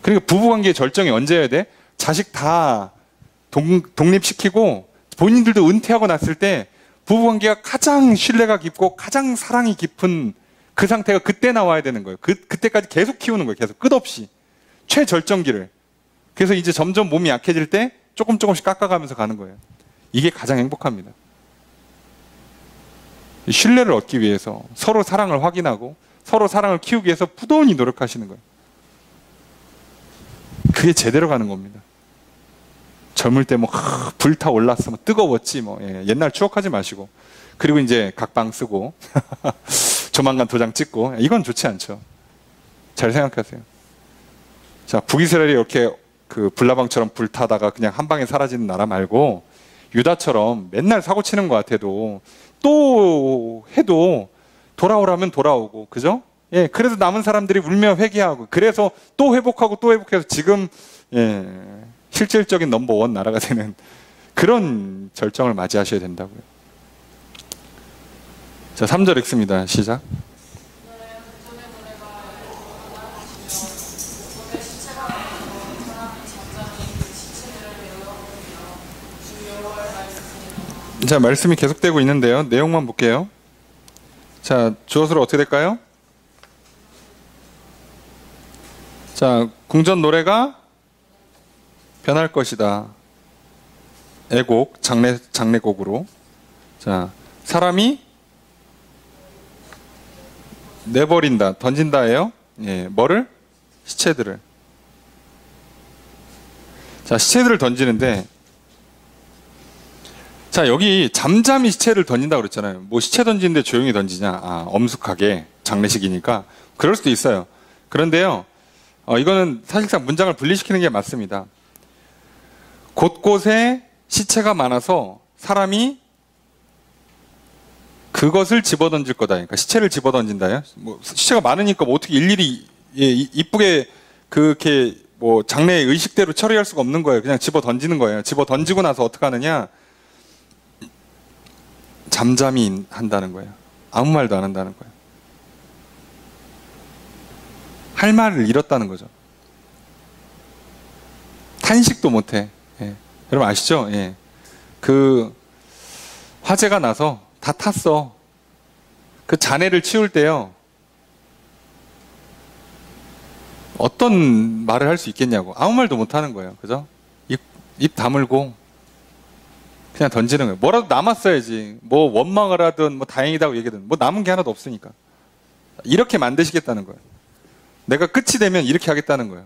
Speaker 1: 그러니까 부부관계의 절정이 언제 해야 돼? 자식 다 독립시키고 본인들도 은퇴하고 났을 때 부부관계가 가장 신뢰가 깊고 가장 사랑이 깊은 그 상태가 그때 나와야 되는 거예요. 그때까지 계속 키우는 거예요. 계속 끝없이. 최절정기를. 그래서 이제 점점 몸이 약해질 때 조금씩 깎아가면서 가는 거예요. 이게 가장 행복합니다. 신뢰를 얻기 위해서 서로 사랑을 확인하고 서로 사랑을 키우기 위해서 부단히 노력하시는 거예요. 그게 제대로 가는 겁니다. 젊을 때 뭐 불타올랐어, 뭐 뜨거웠지 뭐. 예, 옛날 추억하지 마시고. 그리고 이제 각방 쓰고 조만간 도장 찍고. 이건 좋지 않죠. 잘 생각하세요. 자, 북이스라엘이 이렇게 그 불나방처럼 불타다가 그냥 한 방에 사라지는 나라 말고 유다처럼 맨날 사고 치는 것 같아도 또 해도 돌아오라면 돌아오고, 그죠? 예, 그래서 남은 사람들이 울며 회개하고, 그래서 또 회복하고 또 회복해서 지금, 예, 실질적인 넘버원 나라가 되는 그런 절정을 맞이하셔야 된다고요. 자, 3절 읽습니다. 시작. 자, 말씀이 계속되고 있는데요. 내용만 볼게요. 자, 주어서로 어떻게 될까요? 자, 궁전 노래가 변할 것이다. 애곡, 장례곡으로. 자, 사람이 내버린다, 던진다예요. 예, 뭐를? 시체들을. 자, 시체들을 던지는데, 자, 여기 잠잠히 시체를 던진다고 그랬잖아요. 뭐 시체 던지는데 조용히 던지냐? 아, 엄숙하게 장례식이니까 그럴 수도 있어요. 그런데요, 이거는 사실상 문장을 분리시키는 게 맞습니다. 곳곳에 시체가 많아서 사람이 그것을 집어던질 거다. 그러니까 시체를 집어던진다요. 뭐 시체가 많으니까 뭐 어떻게 일일이 이쁘게 그렇게 뭐 장례 의식대로 처리할 수가 없는 거예요. 그냥 집어던지는 거예요. 집어던지고 나서 어떻게 하느냐? 잠잠히 한다는 거예요. 아무 말도 안 한다는 거예요. 할 말을 잃었다는 거죠. 탄식도 못해. 예. 여러분 아시죠? 예. 그 화재가 나서 다 탔어. 그 잔해를 치울 때요, 어떤 말을 할 수 있겠냐고. 아무 말도 못 하는 거예요. 그죠? 입 다물고 그냥 던지는 거예요. 뭐라도 남았어야지. 뭐 원망을 하든 뭐 다행이다고 얘기하든 뭐 남은 게 하나도 없으니까. 이렇게 만드시겠다는 거예요. 내가 끝이 되면 이렇게 하겠다는 거예요.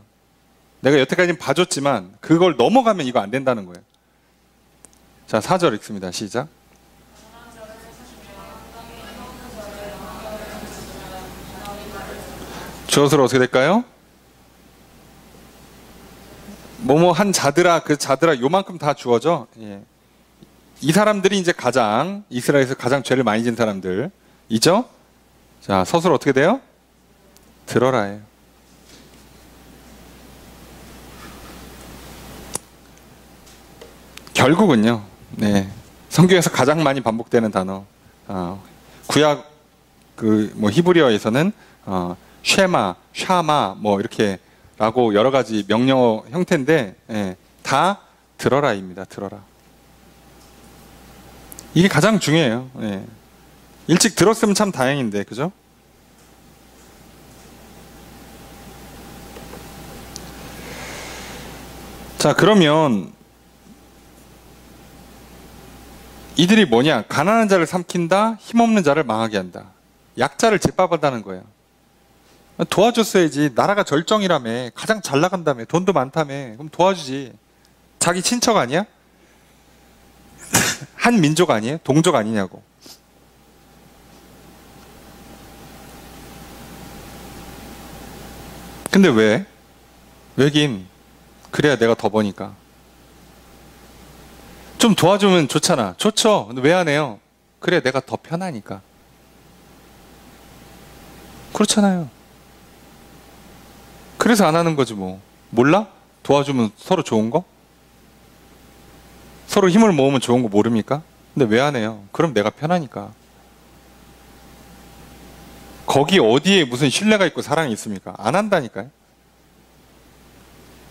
Speaker 1: 내가 여태까지는 봐줬지만 그걸 넘어가면 이거 안 된다는 거예요. 자, 4절 읽습니다. 시작. 주어서로 어떻게 될까요? 뭐뭐 한 자들아, 그 자들아 요만큼 다 주어져. 예. 이 사람들이 이제 가장 이스라엘에서 가장 죄를 많이 진 사람들이죠. 자, 서술 어떻게 돼요? 들어라예요. 결국은요, 네, 성경에서 가장 많이 반복되는 단어, 구약 그 뭐 히브리어에서는 쉐마, 샤마 뭐 이렇게라고 여러 가지 명령어 형태인데, 예, 다 들어라입니다. 들어라. 이게 가장 중요해요. 예. 일찍 들었으면 참 다행인데, 그죠? 자, 그러면 이들이 뭐냐? 가난한 자를 삼킨다, 힘없는 자를 망하게 한다. 약자를 짓밟아다는 거예요. 도와줬어야지. 나라가 절정이라며. 가장 잘 나간다며. 돈도 많다며. 그럼 도와주지. 자기 친척 아니야? 한 민족 아니에요? 동족 아니냐고. 근데 왜? 왜긴? 그래야 내가 더 버니까. 좀 도와주면 좋잖아. 좋죠. 근데 왜 안 해요? 그래 내가 더 편하니까. 그렇잖아요. 그래서 안 하는 거지 뭐. 몰라? 도와주면 서로 좋은 거? 서로 힘을 모으면 좋은 거 모릅니까? 근데 왜 안 해요? 그럼 내가 편하니까. 거기 어디에 무슨 신뢰가 있고 사랑이 있습니까? 안 한다니까요.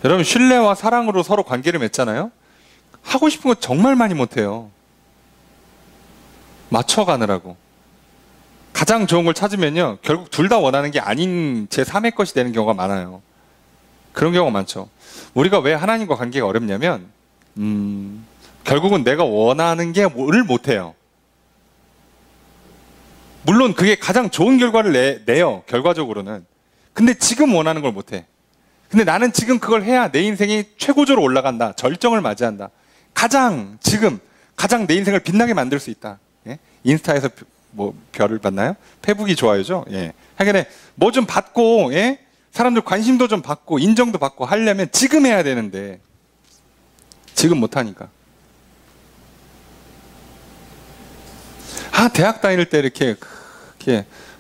Speaker 1: 여러분 신뢰와 사랑으로 서로 관계를 맺잖아요. 하고 싶은 거 정말 많이 못해요. 맞춰가느라고. 가장 좋은 걸 찾으면요. 결국 둘 다 원하는 게 아닌 제3의 것이 되는 경우가 많아요. 그런 경우가 많죠. 우리가 왜 하나님과 관계가 어렵냐면 결국은 내가 원하는 게 뭘 못해요. 물론 그게 가장 좋은 결과를 내요. 결과적으로는. 근데 지금 원하는 걸 못해. 근데 나는 지금 그걸 해야 내 인생이 최고조로 올라간다. 절정을 맞이한다. 지금 가장 내 인생을 빛나게 만들 수 있다. 예? 인스타에서 뭐 별을 받나요? 페북이 좋아요죠. 예. 하여간에 뭐 좀 받고, 예? 사람들 관심도 좀 받고 인정도 받고 하려면 지금 해야 되는데 지금 못하니까. 대학 다닐 때 이렇게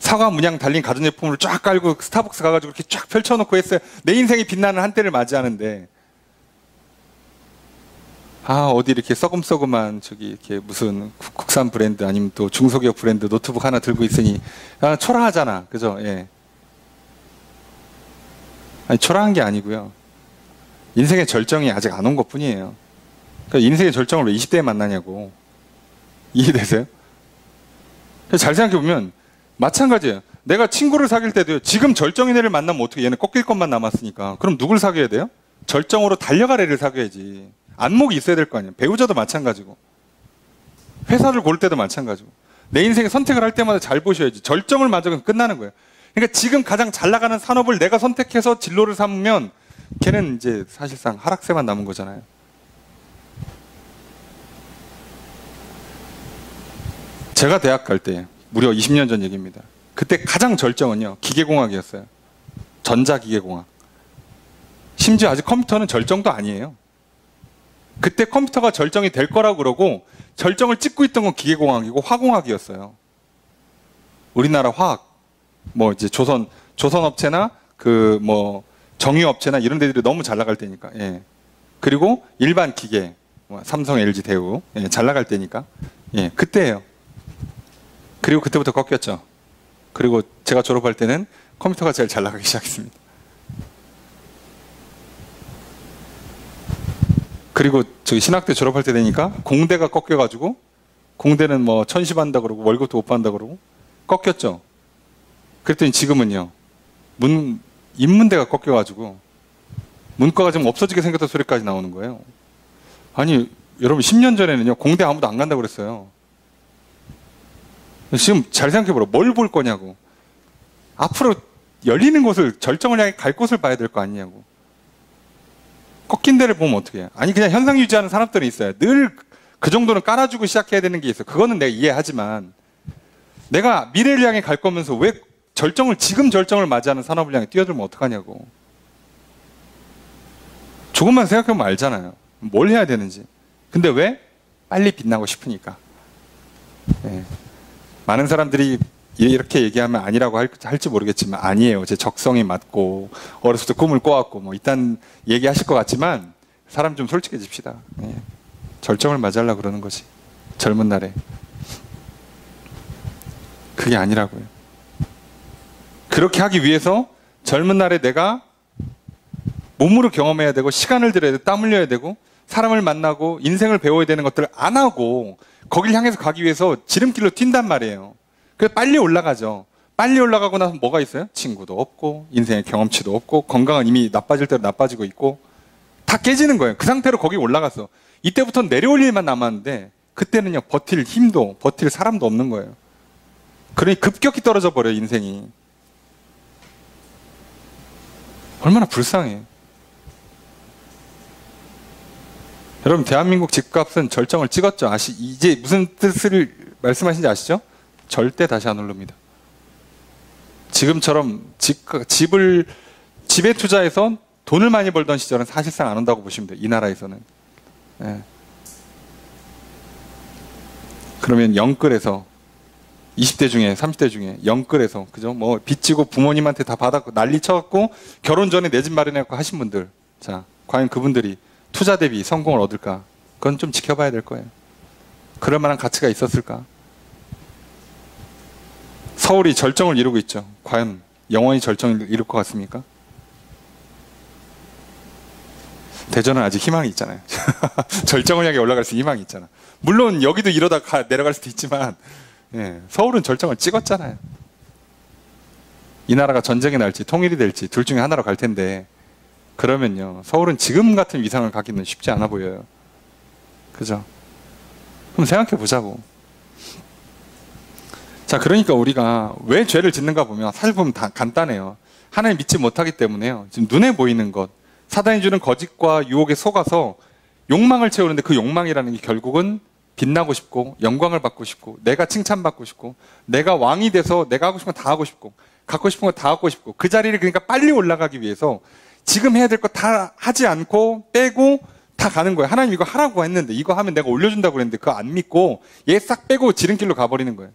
Speaker 1: 사과 문양 달린 가전제품을 쫙 깔고 스타벅스 가가지고 이렇게 쫙 펼쳐놓고 했어요. 내 인생이 빛나는 한때를 맞이하는데 어디 이렇게 썩음썩음한 이렇게 무슨 국산 브랜드 아니면 또 중소기업 브랜드 노트북 하나 들고 있으니 초라하잖아. 그죠? 예. 아니 초라한 게 아니고요. 인생의 절정이 아직 안 온 것 뿐이에요. 그러니까 인생의 절정을 왜 20대에 만나냐고. 이해되세요? 잘 생각해보면 마찬가지예요. 내가 친구를 사귈 때도요. 지금 절정인 애를 만나면 어떻게 얘는 꺾일 것만 남았으니까. 그럼 누굴 사귀어야 돼요? 절정으로 달려갈 애를 사귀어야지. 안목이 있어야 될 거 아니에요. 배우자도 마찬가지고. 회사를 고를 때도 마찬가지고. 내 인생에 선택을 할 때마다 잘 보셔야지. 절정을 맞으면 끝나는 거예요. 그러니까 지금 가장 잘 나가는 산업을 내가 선택해서 진로를 삼으면 걔는 이제 사실상 하락세만 남은 거잖아요. 제가 대학 갈 때 무려 20년 전 얘기입니다. 그때 가장 절정은요. 기계공학이었어요. 전자기계공학. 심지어 아직 컴퓨터는 절정도 아니에요. 그때 컴퓨터가 절정이 될 거라고 그러고 절정을 찍고 있던 건 기계공학이고 화공학이었어요. 우리나라 화학, 뭐 이제 조선업체나 정유업체나 이런 데들이 너무 잘 나갈 때니까. 예. 그리고 일반 기계, 삼성, LG, 대우 잘 나갈 때니까. 예, 그때예요. 그리고 그때부터 꺾였죠. 그리고 제가 졸업할 때는 컴퓨터가 제일 잘 나가기 시작했습니다. 그리고 신학대 졸업할 때 되니까 공대가 꺾여가지고 공대는 뭐 천시반다 그러고 월급도 못 받는다 그러고 꺾였죠. 그랬더니 지금은요. 인문대가 꺾여가지고 문과가 좀 없어지게 생겼다 소리까지 나오는 거예요. 아니 여러분 10년 전에는요. 공대 아무도 안 간다고 그랬어요. 지금 잘 생각해보라. 뭘 볼 거냐고. 앞으로 열리는 곳을 절정을 향해 갈 곳을 봐야 될 거 아니냐고. 꺾인 데를 보면 어떻게 해요? 아니 그냥 현상 유지하는 산업들이 있어요. 늘 그 정도는 깔아주고 시작해야 되는 게 있어요. 그거는 내가 이해하지만 내가 미래를 향해 갈 거면서 왜 지금 절정을 맞이하는 산업을 향해 뛰어들면 어떡하냐고. 조금만 생각해보면 알잖아요. 뭘 해야 되는지. 근데 왜? 빨리 빛나고 싶으니까. 네. 많은 사람들이 이렇게 얘기하면 아니라고 할지 모르겠지만 아니에요. 제 적성에 맞고 어렸을 때 꿈을 꿔왔고 뭐 일단 얘기하실 것 같지만 사람 좀 솔직해집시다. 예. 절정을 맞이하려고 그러는 거지. 젊은 날에. 그게 아니라고요. 그렇게 하기 위해서 젊은 날에 내가 몸으로 경험해야 되고 시간을 들여야 되고 땀 흘려야 되고 사람을 만나고 인생을 배워야 되는 것들을 안 하고 거길 향해서 가기 위해서 지름길로 튄단 말이에요. 그래서 빨리 올라가죠. 빨리 올라가고 나서 뭐가 있어요? 친구도 없고 인생의 경험치도 없고 건강은 이미 나빠질 대로 나빠지고 있고 다 깨지는 거예요. 그 상태로 거기 올라갔어. 이때부터 내려올 일만 남았는데 그때는요 버틸 힘도 버틸 사람도 없는 거예요. 그러니 급격히 떨어져 버려요 인생이. 얼마나 불쌍해. 여러분 대한민국 집값은 절정을 찍었죠. 이제 무슨 뜻을 말씀하신지 아시죠? 절대 다시 안 오릅니다. 지금처럼 집에 투자해서 돈을 많이 벌던 시절은 사실상 안 온다고 보시면 돼요. 이 나라에서는. 예. 그러면 영끌에서 20대 중에 30대 중에 영끌에서 그죠? 뭐 빚지고 부모님한테 다 받았고 난리 쳐갖고 결혼 전에 내 집 마련해갖고 하신 분들, 자 과연 그분들이 투자 대비 성공을 얻을까? 그건 좀 지켜봐야 될 거예요. 그럴 만한 가치가 있었을까? 서울이 절정을 이루고 있죠. 과연 영원히 절정을 이룰 것 같습니까? 대전은 아직 희망이 있잖아요. 절정을 향해 올라갈 수 희망이 있잖아. 물론 여기도 이러다 내려갈 수도 있지만 예, 서울은 절정을 찍었잖아요. 이 나라가 전쟁이 날지 통일이 될지 둘 중에 하나로 갈 텐데 그러면요 서울은 지금 같은 위상을 갖기는 쉽지 않아 보여요. 그죠? 그럼 생각해 보자고. 자, 그러니까 우리가 왜 죄를 짓는가 보면 사실 보면 다 간단해요. 하나님 믿지 못하기 때문에요. 지금 눈에 보이는 것, 사단이 주는 거짓과 유혹에 속아서 욕망을 채우는데 그 욕망이라는 게 결국은 빛나고 싶고 영광을 받고 싶고 내가 칭찬받고 싶고 내가 왕이 돼서 내가 하고 싶은 거 다 하고 싶고 갖고 싶은 거 다 갖고 싶고 그 자리를 그러니까 빨리 올라가기 위해서 지금 해야 될 거 다 하지 않고 빼고 다 가는 거예요. 하나님 이거 하라고 했는데 이거 하면 내가 올려준다고 그랬는데 그거 안 믿고 얘 싹 빼고 지름길로 가버리는 거예요.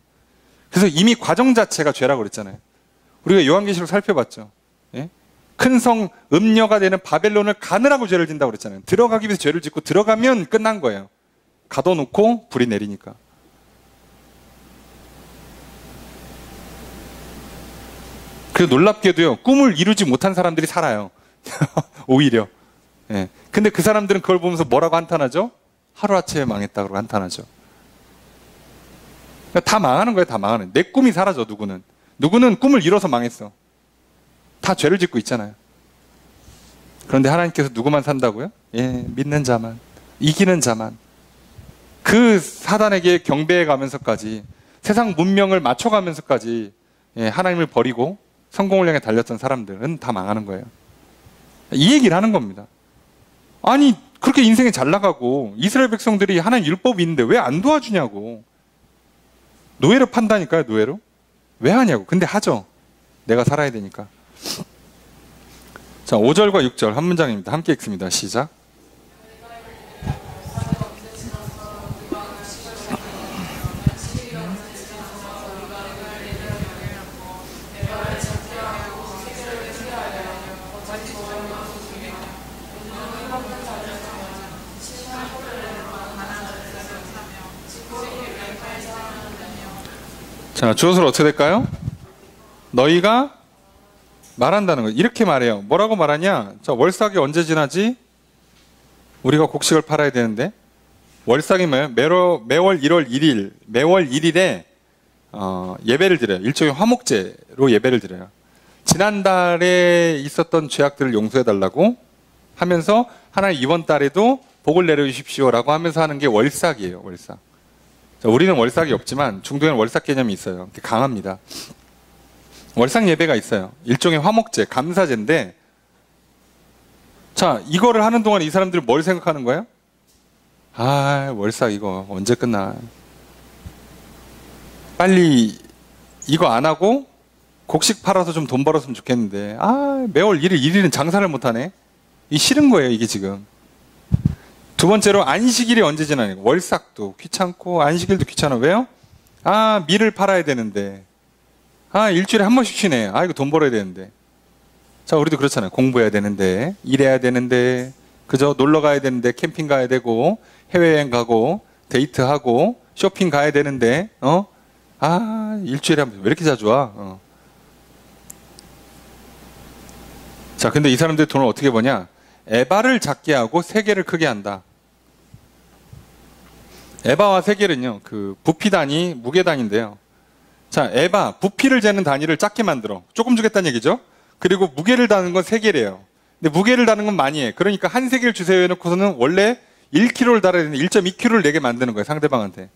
Speaker 1: 그래서 이미 과정 자체가 죄라고 그랬잖아요. 우리가 요한계시록 살펴봤죠. 예? 큰 성 음녀가 되는 바벨론을 가느라고 죄를 짓는다고 그랬잖아요. 들어가기 위해서 죄를 짓고 들어가면 끝난 거예요. 가둬놓고 불이 내리니까. 그래서 놀랍게도요. 꿈을 이루지 못한 사람들이 살아요. 오히려. 예. 근데 그 사람들은 그걸 보면서 뭐라고 한탄하죠? 하루아침에 망했다 그러고 한탄하죠. 그러니까 다 망하는 거예요. 다 망하는. 내 꿈이 사라져. 누구는 꿈을 이뤄서 망했어. 다 죄를 짓고 있잖아요. 그런데 하나님께서 누구만 산다고요? 예, 믿는 자만, 이기는 자만. 그 사단에게 경배해 가면서까지 세상 문명을 맞춰가면서까지 예, 하나님을 버리고 성공을 향해 달렸던 사람들은 다 망하는 거예요. 이 얘기를 하는 겁니다. 아니 그렇게 인생이 잘 나가고 이스라엘 백성들이 하나님 율법이 있는데 왜 안 도와주냐고. 노예로 판다니까요. 노예로. 왜 하냐고. 근데 하죠. 내가 살아야 되니까. 자, 5절과 6절 한 문장입니다. 함께 읽습니다. 시작. 자, 주어서는 어떻게 될까요? 너희가 말한다는 거예요. 이렇게 말해요. 뭐라고 말하냐? 자, 월삭이 언제 지나지? 우리가 곡식을 팔아야 되는데 월삭이 뭐예요? 매월 1월 1일, 매월 1일에 예배를 드려요. 일종의 화목제로 예배를 드려요. 지난달에 있었던 죄악들을 용서해달라고 하면서 하나님 이번 달에도 복을 내려주십시오라고 하면서 하는 게 월삭이에요. 월삭. 자, 우리는 월삭이 없지만 중동에는 월삭 개념이 있어요. 강합니다. 월삭 예배가 있어요. 일종의 화목제, 감사제인데 자, 이거를 하는 동안 이 사람들은 뭘 생각하는 거예요? 아, 월삭 이거 언제 끝나? 빨리 이거 안 하고 곡식 팔아서 좀 돈 벌었으면 좋겠는데 매월 1일, 1일은 장사를 못하네? 이 싫은 거예요, 이게 지금. 두 번째로 안식일이 언제 지나요? 월삭도 귀찮고 안식일도 귀찮아. 왜요? 밀을 팔아야 되는데 일주일에 한 번씩 쉬네. 이거 돈 벌어야 되는데. 자, 우리도 그렇잖아요. 공부해야 되는데 일해야 되는데 그죠? 놀러 가야 되는데 캠핑 가야 되고 해외여행 가고 데이트하고 쇼핑 가야 되는데 일주일에 한 번 왜 이렇게 자주 와? 자, 근데 이 사람들이 돈을 어떻게 버냐? 에바를 작게 하고 세겔을 크게 한다. 에바와 세겔은요, 그 부피단위, 무게단인데요. 자, 에바, 부피를 재는 단위를 작게 만들어. 조금 주겠다는 얘기죠. 그리고 무게를 다는 건 3개래요. 근데 무게를 다는 건 많이 해. 그러니까 한 3개를 주세요 해놓고서는 원래 1kg를 달아야 되는데 1.2kg를 내게 만드는 거예요, 상대방한테.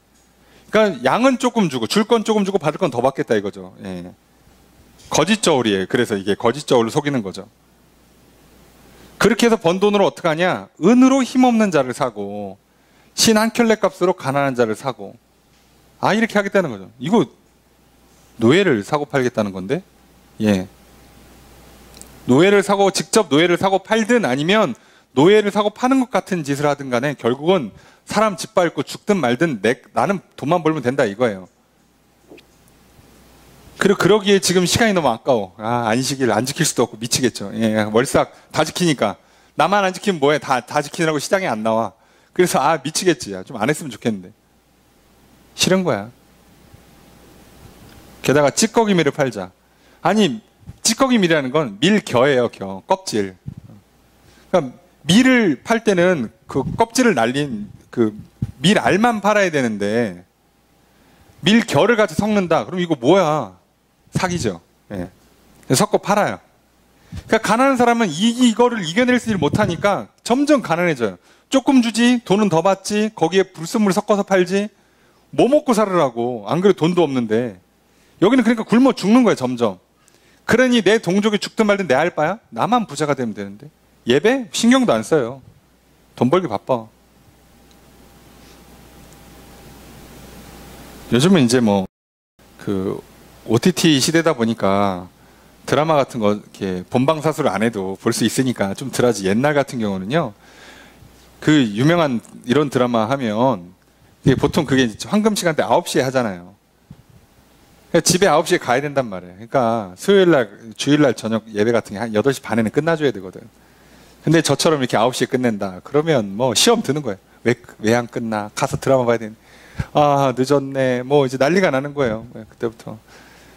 Speaker 1: 그러니까 양은 조금 주고, 줄 건 조금 주고 받을 건 더 받겠다 이거죠. 예. 거짓 저울이에요. 그래서 이게 거짓 저울로 속이는 거죠. 그렇게 해서 번 돈으로 어떻게 하냐? 은으로 힘없는 자를 사고, 신 한 켤레 값으로 가난한 자를 사고. 아, 이렇게 하겠다는 거죠. 이거 노예를 사고 팔겠다는 건데? 예. 노예를 사고, 직접 노예를 사고 팔든 아니면 노예를 사고 파는 것 같은 짓을 하든 간에 결국은 사람 짓밟고 죽든 말든 나는 돈만 벌면 된다 이거예요. 그리고 그러기에 지금 시간이 너무 아까워. 아, 안식일 안 지킬 수도 없고 미치겠죠. 예, 월삭 다 지키니까. 나만 안 지키면 뭐해? 다 지키느라고 시장에 안 나와. 그래서 아, 미치겠지. 좀 안 했으면 좋겠는데. 싫은 거야. 게다가 찌꺼기 밀을 팔자. 아니, 찌꺼기 밀이라는 건 밀겨예요, 겨. 껍질. 그러니까 밀을 팔 때는 그 껍질을 날린 그 밀알만 팔아야 되는데 밀겨를 같이 섞는다. 그럼 이거 뭐야? 사기죠. 예. 섞어 팔아요. 그러니까 가난한 사람은 이거를 이겨낼 못하니까 점점 가난해져요. 조금 주지, 돈은 더 받지, 거기에 불순물 섞어서 팔지, 뭐 먹고 살으라고. 안 그래도 돈도 없는데. 여기는 그러니까 굶어 죽는 거예요, 점점. 그러니 내 동족이 죽든 말든 내 알바야? 나만 부자가 되면 되는데. 예배? 신경도 안 써요. 돈 벌기 바빠. 요즘은 이제 뭐, OTT 시대다 보니까 드라마 같은 거 이렇게 본방사수를 안 해도 볼 수 있으니까 좀 덜하지. 옛날 같은 경우는요, 그 유명한 이런 드라마 하면 보통 그게 황금 시간대 9시에 하잖아요. 그러니까 집에 9시에 가야 된단 말이에요. 그러니까 주일날 저녁 예배 같은 게 한 8시 반에는 끝나줘야 되거든. 근데 저처럼 이렇게 9시에 끝낸다. 그러면 뭐 시험 드는 거예요. 왜 안 끝나? 가서 드라마 봐야 되는데. 아, 늦었네. 뭐 이제 난리가 나는 거예요. 그때부터.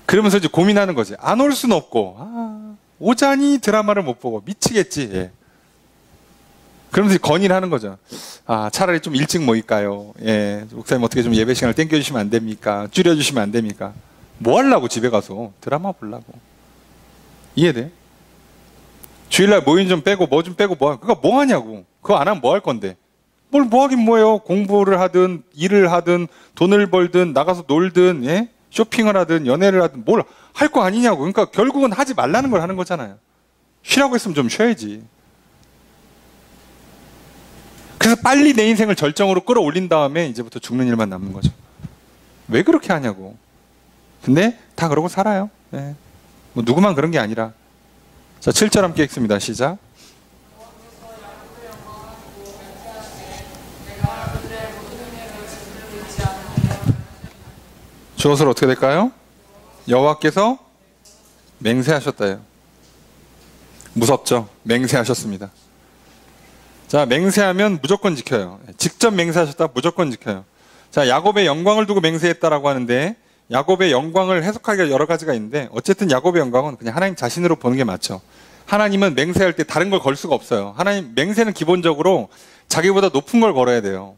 Speaker 1: 그러면서 이제 고민하는 거지. 안 올 수는 없고, 오자니 드라마를 못 보고 미치겠지. 예. 그러면서 건의를 하는 거죠. 아, 차라리 좀 일찍 모일까요? 예. 목사님 어떻게 좀 예배 시간을 땡겨주시면 안 됩니까? 줄여주시면 안 됩니까? 뭐 하려고 집에 가서 드라마 보려고. 이해돼? 주일날 모임 좀 빼고 뭐 좀 빼고 그거 뭐 하냐고. 그거 안 하면 뭐 할 건데. 뭘 뭐 하긴 뭐예요. 공부를 하든 일을 하든 돈을 벌든 나가서 놀든, 예? 쇼핑을 하든 연애를 하든 뭘 할 거 아니냐고. 그러니까 결국은 하지 말라는 걸 하는 거잖아요. 쉬라고 했으면 좀 쉬어야지. 그래서 빨리 내 인생을 절정으로 끌어올린 다음에 이제부터 죽는 일만 남는 거죠. 왜 그렇게 하냐고. 근데 다 그러고 살아요. 네. 뭐 누구만 그런 게 아니라. 자, 7절 함께 읽습니다. 시작. 주어서 어떻게 될까요? 여호와께서 맹세하셨다요. 무섭죠? 맹세하셨습니다. 자, 맹세하면 무조건 지켜요. 직접 맹세하셨다 무조건 지켜요. 자, 야곱의 영광을 두고 맹세했다라고 하는데 야곱의 영광을 해석하기가 여러 가지가 있는데 어쨌든 야곱의 영광은 그냥 하나님 자신으로 보는 게 맞죠. 하나님은 맹세할 때 다른 걸 걸 수가 없어요. 하나님 맹세는 기본적으로 자기보다 높은 걸 걸어야 돼요.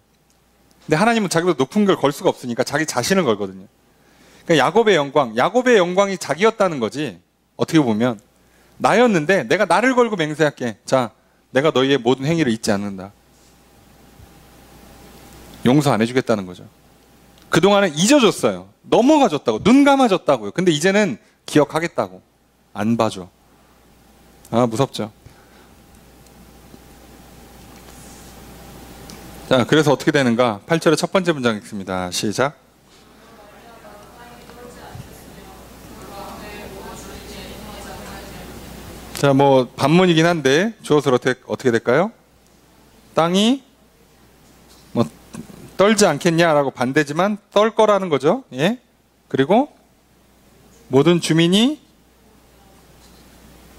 Speaker 1: 근데 하나님은 자기보다 높은 걸 걸 수가 없으니까 자기 자신을 걸거든요. 그러니까 야곱의 영광이 자기였다는 거지. 어떻게 보면 나였는데 내가 나를 걸고 맹세할게. 자, 내가 너희의 모든 행위를 잊지 않는다. 용서 안 해주겠다는 거죠. 그동안은 잊어줬어요. 넘어가줬다고. 눈 감아줬다고요. 근데 이제는 기억하겠다고. 안 봐줘. 아, 무섭죠. 자, 그래서 어떻게 되는가? 8절의 첫 번째 문장 읽습니다. 시작. 자, 뭐 반문이긴 한데 주어서 어떻게 될까요? 땅이 뭐 떨지 않겠냐라고 반대지만 떨 거라는 거죠. 예? 그리고 모든 주민이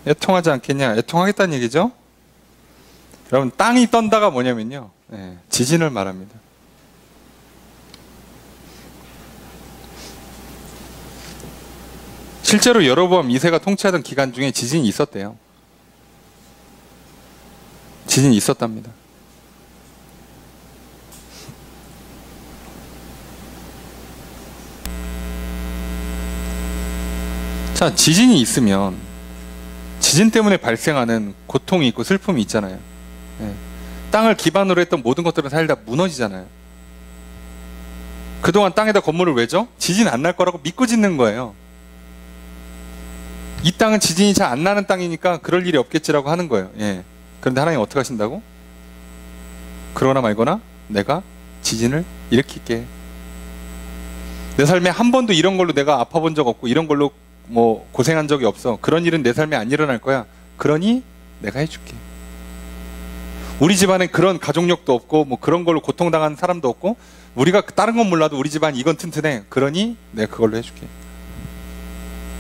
Speaker 1: 애통하지 않겠냐? 애통하겠다는 얘기죠. 여러분, 땅이 떤다가 뭐냐면요, 예, 지진을 말합니다. 실제로 여로보암 2세가 통치하던 기간 중에 지진이 있었대요. 지진이 있었답니다. 자, 지진이 있으면 지진 때문에 발생하는 고통이 있고 슬픔이 있잖아요. 예. 땅을 기반으로 했던 모든 것들은 사실 다 무너지잖아요. 그동안 땅에다 건물을 왜 져? 지진 안 날 거라고 믿고 짓는 거예요. 이 땅은 지진이 잘 안 나는 땅이니까 그럴 일이 없겠지라고 하는 거예요. 예. 그런데 하나님 어떻게 하신다고? 그러거나 말거나 내가 지진을 일으킬게. 내 삶에 한 번도 이런 걸로 내가 아파 본 적 없고 이런 걸로 뭐 고생한 적이 없어. 그런 일은 내 삶에 안 일어날 거야. 그러니 내가 해줄게. 우리 집안에 그런 가족력도 없고 뭐 그런 걸로 고통당한 사람도 없고 우리가 다른 건 몰라도 우리 집안 이건 튼튼해. 그러니 내가 그걸로 해줄게.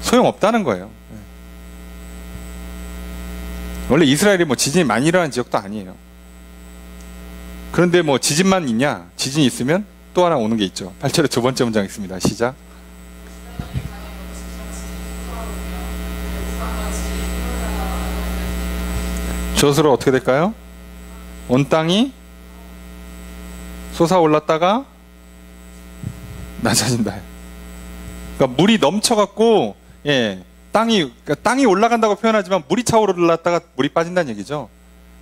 Speaker 1: 소용없다는 거예요. 원래 이스라엘이 뭐 지진이 많이 일어나는 지역도 아니에요. 그런데 뭐 지진만 있냐? 지진이 있으면 또 하나 오는 게 있죠. 8절의 두 번째 문장 있습니다. 시작. 저수로 어떻게 될까요? 온 땅이 솟아올랐다가 낮아진다. 그러니까 물이 넘쳐갖고 땅이 올라간다고 표현하지만 물이 차오르다가 물이 빠진다는 얘기죠.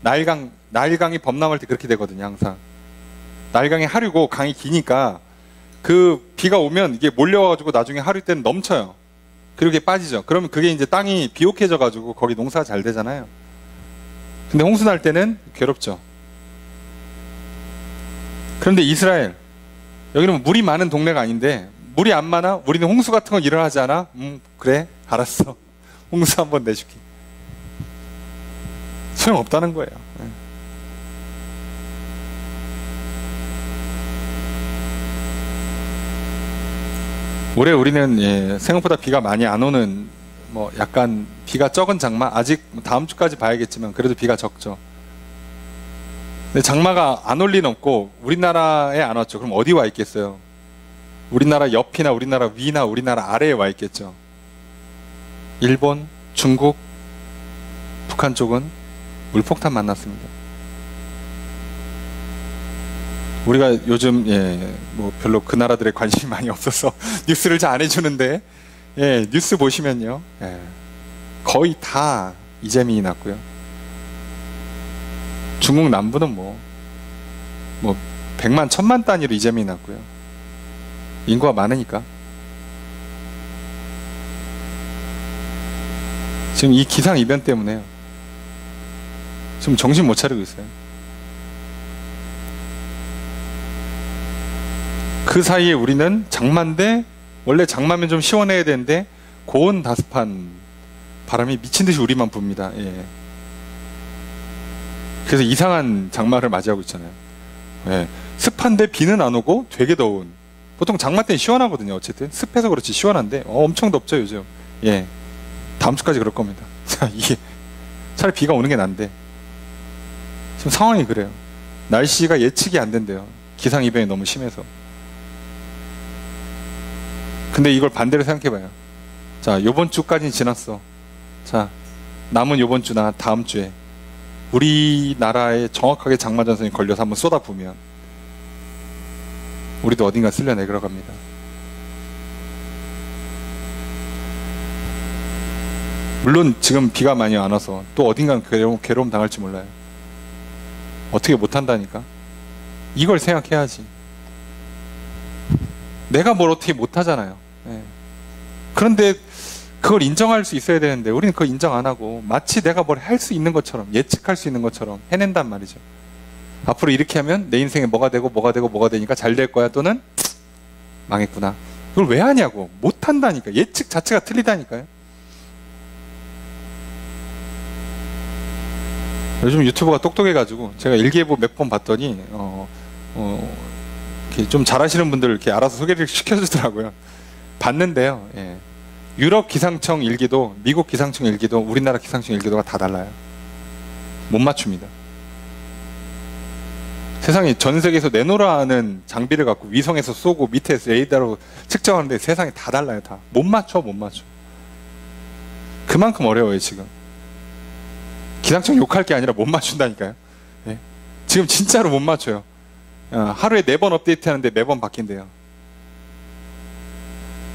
Speaker 1: 나일강이 범람할 때 그렇게 되거든요. 항상 나일강이 하류고 강이 기니까 그 비가 오면 이게 몰려와가지고 나중에 하류 때는 넘쳐요. 그리고 이게 빠지죠. 그러면 그게 이제 땅이 비옥해져가지고 거기 농사가 잘 되잖아요. 근데 홍수 날 때는 괴롭죠. 그런데 이스라엘, 여기는 물이 많은 동네가 아닌데 물이 안 많아? 우리는 홍수 같은 건 일어나지 않아? 그래, 알았어. 홍수 한번 내줄게. 소용없다는 거예요. 올해 우리는 생각보다 비가 많이 안 오는 뭐 약간 비가 적은 장마, 아직 다음 주까지 봐야겠지만 그래도 비가 적죠. 근데 장마가 안 올 리는 없고 우리나라에 안 왔죠. 그럼 어디 와 있겠어요? 우리나라 옆이나 우리나라 위나 우리나라 아래에 와 있겠죠. 일본, 중국, 북한 쪽은 물폭탄 만났습니다. 우리가 요즘 뭐 별로 그 나라들에 관심이 많이 없어서 뉴스를 잘 안 해주는데 뉴스 보시면요 거의 다 이재민이 났고요. 중국 남부는 뭐 100만, 1000만 단위로 이재민이 났고요. 인구가 많으니까. 지금 이 기상이변 때문에요. 지금 정신 못 차리고 있어요. 그 사이에 우리는 장마인데 원래 장마면 좀 시원해야 되는데 고온 다습한 바람이 미친 듯이 우리만 붑니다. 그래서 이상한 장마를 맞이하고 있잖아요. 습한데 비는 안 오고 되게 더운. 보통 장마 때는 시원하거든요. 어쨌든 습해서 그렇지 시원한데 엄청 덥죠 요즘. 다음 주까지 그럴 겁니다. 자, 이게 차라리 비가 오는 게 난데 지금 상황이 그래요. 날씨가 예측이 안 된대요. 기상이변이 너무 심해서. 근데 이걸 반대로 생각해봐요. 자, 요번 주까지는 지났어. 자, 남은 요번 주나 다음 주에 우리나라에 정확하게 장마전선이 걸려서 한번 쏟아부으면 우리도 어딘가 쓸려 내려갑니다. 물론 지금 비가 많이 안 와서 또 어딘가 괴로움 당할지 몰라요. 어떻게 못한다니까? 이걸 생각해야지. 내가 뭘 어떻게 못하잖아요. 그런데 그걸 인정할 수 있어야 되는데 우리는 그걸 인정 안 하고 마치 내가 뭘 할 수 있는 것처럼 예측할 수 있는 것처럼 해낸단 말이죠. 앞으로 이렇게 하면 내 인생에 뭐가 되고 뭐가 되고 뭐가 되니까 잘 될 거야 또는 망했구나. 그걸 왜 하냐고. 못한다니까. 예측 자체가 틀리다니까요. 요즘 유튜브가 똑똑해가지고 제가 일기예보 몇 번 봤더니 이렇게 좀 잘하시는 분들 이렇게 알아서 소개를 시켜주더라고요. 봤는데요. 유럽 기상청 일기도 미국 기상청 일기도 우리나라 기상청 일기도가 다 달라요. 못 맞춥니다. 세상에 전 세계에서 내노라는 장비를 갖고 위성에서 쏘고 밑에서 레이더로 측정하는데 세상에 다 달라요. 다 못 맞춰. 그만큼 어려워요 지금. 기상청 욕할 게 아니라 못 맞춘다니까요. 지금 진짜로 못 맞춰요. 하루에 4번 업데이트 하는데 매번 바뀐대요.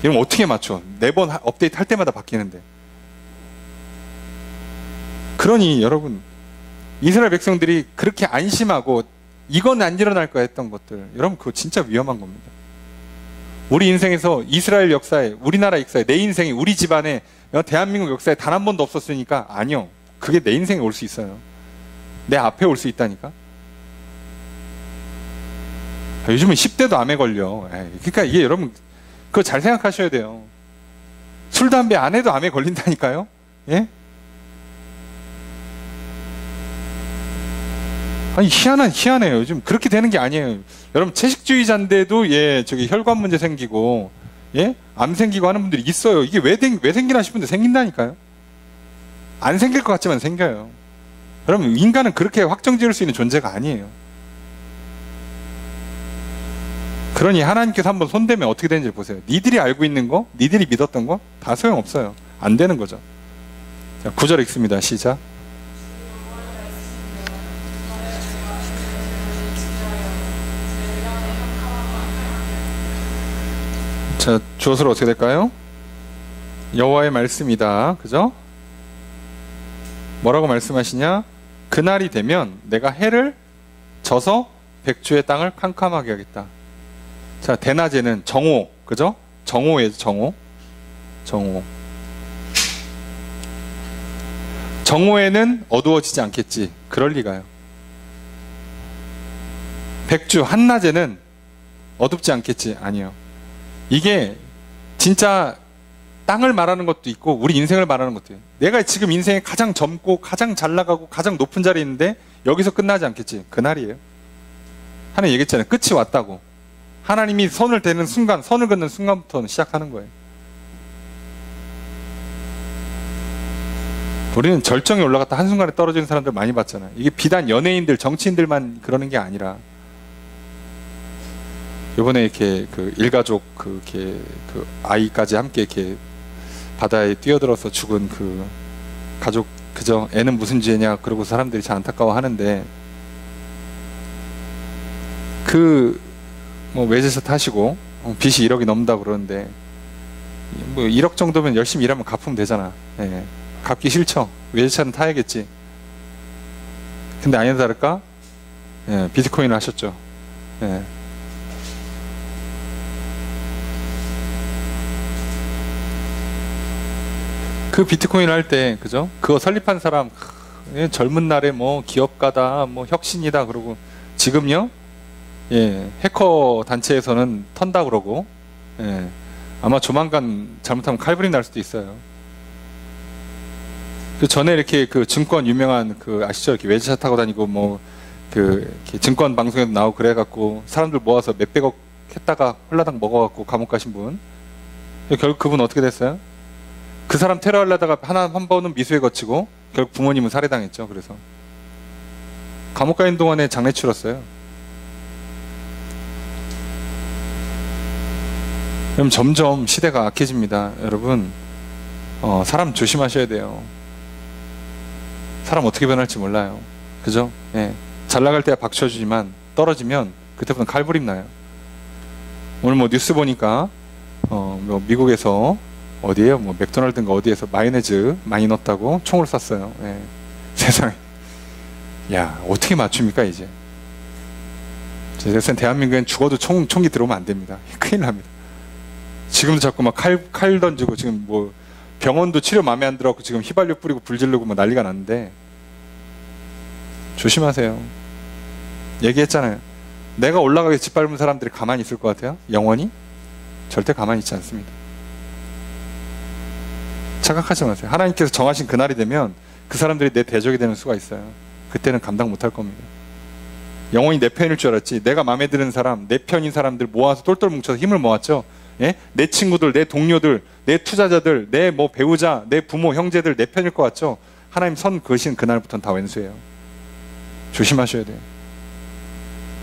Speaker 1: 이러면 어떻게 맞춰? 4번 업데이트 할 때마다 바뀌는데. 그러니 여러분, 이스라엘 백성들이 그렇게 안심하고 이건 안 일어날 거야 했던 것들, 여러분 그거 진짜 위험한 겁니다. 우리 인생에서 이스라엘 역사에, 우리나라 역사에, 내 인생에, 우리 집안에, 대한민국 역사에 단 한 번도 없었으니까 아니요. 그게 내 인생에 올 수 있어요. 내 앞에 올 수 있다니까. 요즘은 10대도 암에 걸려. 그러니까 이게 여러분 그거 잘 생각하셔야 돼요. 술, 담배 안 해도 암에 걸린다니까요. 예? 아니 희한해요. 요즘 그렇게 되는 게 아니에요. 여러분 채식주의자인데도 저기 혈관 문제 생기고 암 생기고 하는 분들이 있어요. 이게 왜 생기나 싶은데 생긴다니까요. 안 생길 것 같지만 생겨요. 여러분 인간은 그렇게 확정 지을 수 있는 존재가 아니에요. 그러니 하나님께서 한번 손대면 어떻게 되는지 보세요. 니들이 알고 있는 거, 니들이 믿었던 거 다 소용없어요. 안 되는 거죠. 자, 9절 읽습니다. 시작. 자, 주어서로 어떻게 될까요? 여호와의 말씀이다. 그죠? 뭐라고 말씀하시냐? 그날이 되면 내가 해를 져서 백주의 땅을 캄캄하게 하겠다. 자, 대낮에는 정오. 그죠? 정오예요. 정오. 정오에는 어두워지지 않겠지. 그럴 리가요. 백주 한낮에는 어둡지 않겠지. 아니요. 이게 진짜 땅을 말하는 것도 있고 우리 인생을 말하는 것도 있어요. 내가 지금 인생에 가장 젊고 가장 잘 나가고 가장 높은 자리에 있는데 여기서 끝나지 않겠지. 그날이에요. 하나님 얘기했잖아요. 끝이 왔다고. 하나님이 선을 대는 순간, 선을 긋는 순간부터 시작하는 거예요. 우리는 절정에 올라갔다 한순간에 떨어지는 사람들 많이 봤잖아요. 이게 비단 연예인들, 정치인들만 그러는 게 아니라 이번에 이렇게 그 일가족 그 아이까지 함께 이렇게 바다에 뛰어들어서 죽은 그 가족, 그죠? 애는 무슨 죄냐? 그러고 사람들이 참 안타까워 하는데 뭐 외제차 타시고 빚이 1억이 넘는다고 그러는데 뭐 1억 정도면 열심히 일하면 갚으면 되잖아. 예. 갚기 싫죠. 외제차는 타야겠지. 근데 아니나 다를까? 예, 비트코인을 하셨죠. 예. 그 비트코인 할 때, 그죠? 그거 설립한 사람, 젊은 날에 뭐 기업가다, 뭐 혁신이다 그러고, 지금요? 해커 단체에서는 턴다 그러고, 아마 조만간 잘못하면 칼부림 날 수도 있어요. 그 전에 이렇게 그 증권 유명한 아시죠? 이렇게 외제차 타고 다니고 이렇게 증권 방송에도 나오고 그래갖고 사람들 모아서 몇백억 했다가 홀라당 먹어갖고 감옥 가신 분. 결국 그분 어떻게 됐어요? 그 사람 테러하려다가 한 번은 미수에 거치고 결국 부모님은 살해당했죠. 그래서 감옥 가 있는 동안에 장례 치렀어요. 그럼 점점 시대가 악해집니다. 여러분 사람 조심하셔야 돼요. 사람 어떻게 변할지 몰라요. 그죠? 예. 잘 나갈 때야 박수 쳐주지만 떨어지면 그때부터는 칼부림 나요. 오늘 뭐 뉴스 보니까 뭐 미국에서 어디에요? 뭐 맥도날드인가 어디에서 마요네즈 많이 넣었다고 총을 쐈어요. 예. 세상에. 야, 어떻게 맞춥니까 이제? 제가 대한민국엔 죽어도 총기 들어오면 안 됩니다. 큰일 납니다. 지금도 자꾸 막 칼 던지고 지금 뭐 병원도 치료 마음에 안 들어갖고 지금 휘발유 뿌리고 불 지르고 뭐 난리가 났는데 조심하세요. 얘기했잖아요. 내가 올라가게 짓밟은 사람들이 가만히 있을 것 같아요? 영원히? 절대 가만히 있지 않습니다. 착각하지 마세요. 하나님께서 정하신 그날이 되면 그 사람들이 내 대적이 되는 수가 있어요. 그때는 감당 못할 겁니다. 영원히 내 편일 줄 알았지. 내가 마음에 드는 사람, 내 편인 사람들 모아서 똘똘 뭉쳐서 힘을 모았죠. 예? 내 친구들, 내 동료들, 내 투자자들, 내 뭐 배우자, 내 부모, 형제들 내 편일 것 같죠. 하나님 선 그으신 그날부터는 다 왼수예요. 조심하셔야 돼요.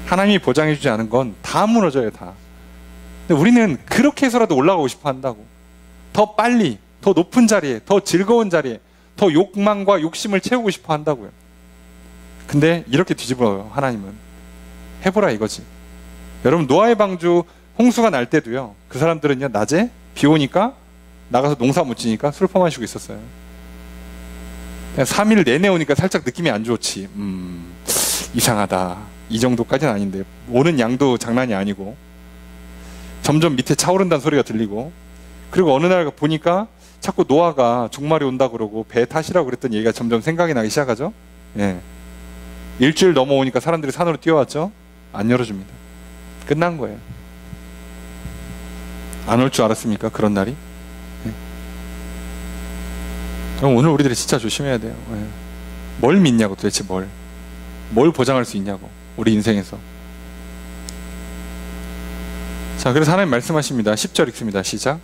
Speaker 1: 하나님이 보장해주지 않은 건 다 무너져요. 다. 근데 우리는 그렇게 해서라도 올라가고 싶어 한다고. 더 빨리, 더 높은 자리에, 더 즐거운 자리에, 더 욕망과 욕심을 채우고 싶어 한다고요. 근데 이렇게 뒤집어요. 하나님은. 해보라 이거지. 여러분 노아의 방주 홍수가 날 때도요. 그 사람들은요, 낮에 비 오니까 나가서 농사 못 지니까 술 퍼마시고 있었어요. 그냥 3일 내내 오니까 살짝 느낌이 안 좋지. 이상하다. 이 정도까지는 아닌데 오는 양도 장난이 아니고 점점 밑에 차오른다는 소리가 들리고, 그리고 어느 날 보니까 자꾸 노아가 종말이 온다 그러고 배 타시라고 그랬던 얘기가 점점 생각이 나기 시작하죠. 예. 일주일 넘어오니까 사람들이 산으로 뛰어왔죠. 안 열어줍니다. 끝난 거예요. 안 올 줄 알았습니까? 그런 날이? 예. 그럼 오늘 우리들이 진짜 조심해야 돼요. 예. 뭘 믿냐고, 도대체 뭘 보장할 수 있냐고, 우리 인생에서. 자, 그래서 하나님 말씀하십니다. 10절 읽습니다. 시작.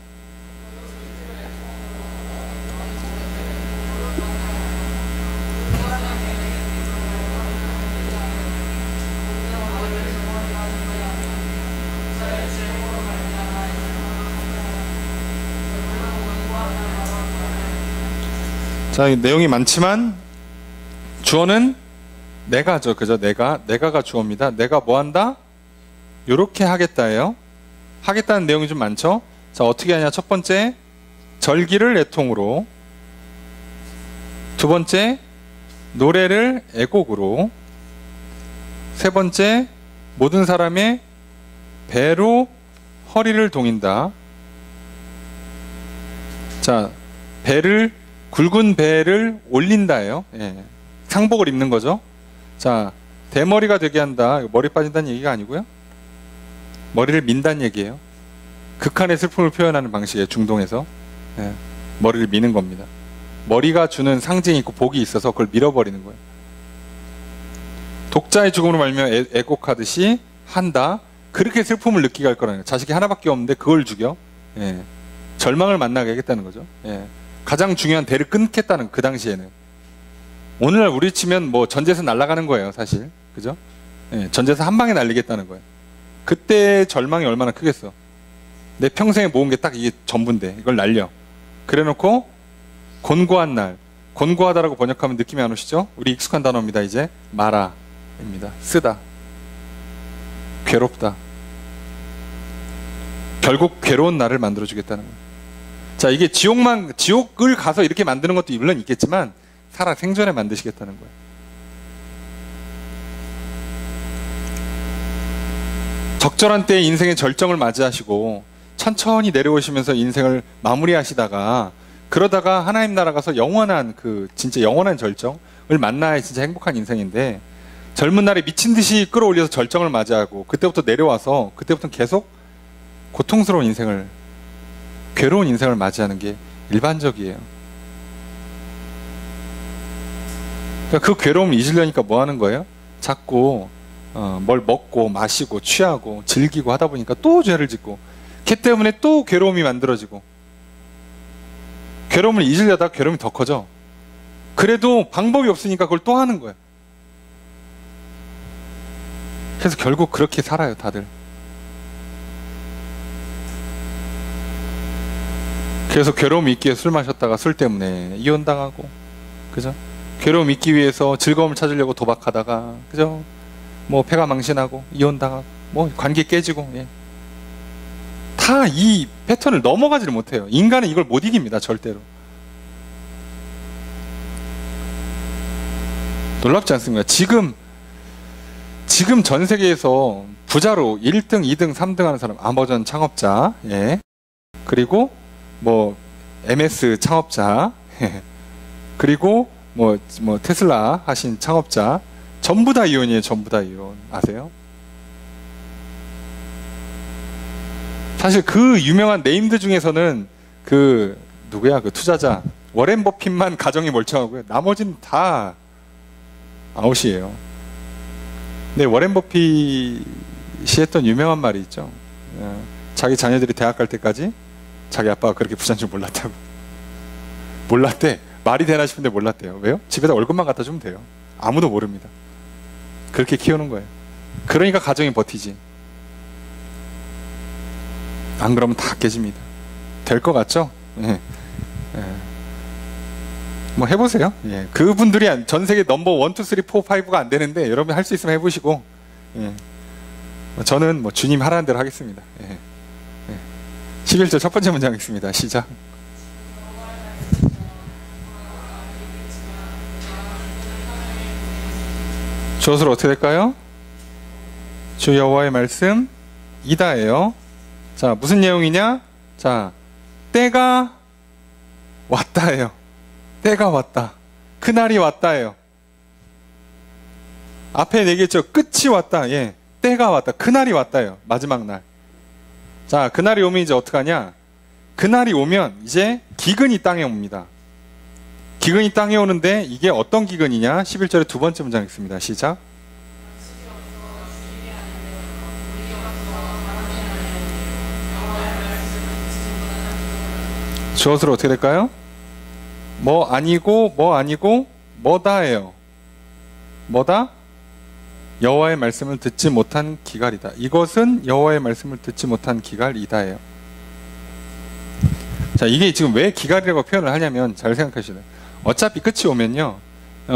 Speaker 1: 자, 내용이 많지만 주어는 내가죠. 그죠? 내가가 주어입니다. 내가 뭐 한다? 요렇게 하겠다예요. 하겠다는 내용이 좀 많죠? 자, 어떻게 하냐? 첫 번째, 절기를 애통으로. 두 번째, 노래를 애곡으로. 세 번째, 모든 사람의 배로 허리를 동인다. 자, 굵은 배를 올린다예요. 예. 상복을 입는 거죠. 자, 대머리가 되게 한다. 머리 빠진다는 얘기가 아니고요. 머리를 민다는 얘기예요. 극한의 슬픔을 표현하는 방식이에요. 중동에서. 예. 머리를 미는 겁니다. 머리가 주는 상징이 있고 복이 있어서 그걸 밀어버리는 거예요. 독자의 죽음으로 말미암아 애곡하듯이 한다. 그렇게 슬픔을 느끼게 할 거라는 거예요. 자식이 하나밖에 없는데 그걸 죽여. 예. 절망을 만나게 하겠다는 거죠. 예. 가장 중요한 대를 끊겠다는, 그 당시에는. 오늘날 우리 치면 뭐 전재산 날아가는 거예요, 사실. 그죠? 예, 전재산 한 방에 날리겠다는 거예요. 그때 절망이 얼마나 크겠어. 내 평생에 모은 게 딱 이게 전부인데 이걸 날려. 그래 놓고 곤고한 날. 곤고하다라고 번역하면 느낌이 안 오시죠? 우리 익숙한 단어입니다. 이제 마라입니다. 쓰다. 괴롭다. 결국 괴로운 날을 만들어주겠다는 거예요. 자, 이게 지옥을 가서 이렇게 만드는 것도 물론 있겠지만 살아 생전에 만드시겠다는 거예요. 적절한 때에 인생의 절정을 맞이하시고 천천히 내려오시면서 인생을 마무리하시다가, 그러다가 하나님 나라 가서 영원한, 진짜 영원한 절정을 만나야 진짜 행복한 인생인데, 젊은 날에 미친 듯이 끌어올려서 절정을 맞이하고 그때부터 내려와서 그때부터는 계속 고통스러운 인생을, 괴로운 인생을 맞이하는 게 일반적이에요. 그러니까 그 괴로움을 잊으려니까 뭐 하는 거예요? 자꾸 뭘 먹고 마시고 취하고 즐기고 하다 보니까 또 죄를 짓고, 걔 때문에 또 괴로움이 만들어지고, 괴로움을 잊으려다가 괴로움이 더 커져. 그래도 방법이 없으니까 그걸 또 하는 거예요. 그래서 결국 그렇게 살아요, 다들. 그래서 괴로움 잊기 위해 술 마셨다가 술 때문에 이혼당하고, 그죠? 괴로움 잊기 위해서 즐거움을 찾으려고 도박하다가, 그죠? 뭐 패가 망신하고 이혼당하고 뭐 관계 깨지고, 예. 다 이 패턴을 넘어가지를 못해요. 인간은 이걸 못 이깁니다, 절대로. 놀랍지 않습니까? 지금 전 세계에서 부자로 1등, 2등, 3등 하는 사람, 아마존 창업자, 예. 그리고 뭐 MS 창업자, 그리고 뭐 테슬라 하신 창업자, 전부 다 이혼이에요. 전부 다 이혼. 아세요? 사실 그 유명한 네임드 중에서는 누구야? 그 투자자 워렌 버핏만 가정이 멀쩡하고요. 나머지는 다 아웃이에요. 근데 워렌 버핏이 했던 유명한 말이 있죠. 자기 자녀들이 대학 갈 때까지 자기 아빠가 그렇게 부자인 줄 몰랐다고. 몰랐대. 말이 되나 싶은데 몰랐대요. 왜요? 집에다 월급만 갖다 주면 돼요. 아무도 모릅니다. 그렇게 키우는 거예요. 그러니까 가정이 버티지. 안 그러면 다 깨집니다. 될 것 같죠? 예. 예. 뭐 해보세요. 예. 그분들이 전 세계 넘버 1, 2, 3, 4, 5가 안 되는데 여러분 할 수 있으면 해보시고, 예. 저는 뭐 주님 하라는 대로 하겠습니다. 예. 예. 11절 첫 번째 문장 읽습니다. 시작. 주어서로 어떻게 될까요? 주 여호와의 말씀 이다예요. 자, 무슨 내용이냐? 자, 때가 왔다예요. 때가 왔다. 그날이 왔다예요. 앞에 얘기했죠. 끝이 왔다. 예, 때가 왔다. 그날이 왔다예요. 마지막 날. 자, 그날이 오면 이제 어떡하냐? 그날이 오면 이제 기근이 땅에 옵니다. 기근이 땅에 오는데 이게 어떤 기근이냐? 11절의 두 번째 문장 읽습니다. 시작. 주어서로 어떻게 될까요? 뭐 아니고 뭐다예요. 뭐다? 여호와의 말씀을 듣지 못한 기갈이다. 이것은 여호와의 말씀을 듣지 못한 기갈이다예요. 자, 이게 지금 왜 기갈이라고 표현을 하냐면 잘 생각하셔야 돼요. 어차피 끝이 오면요,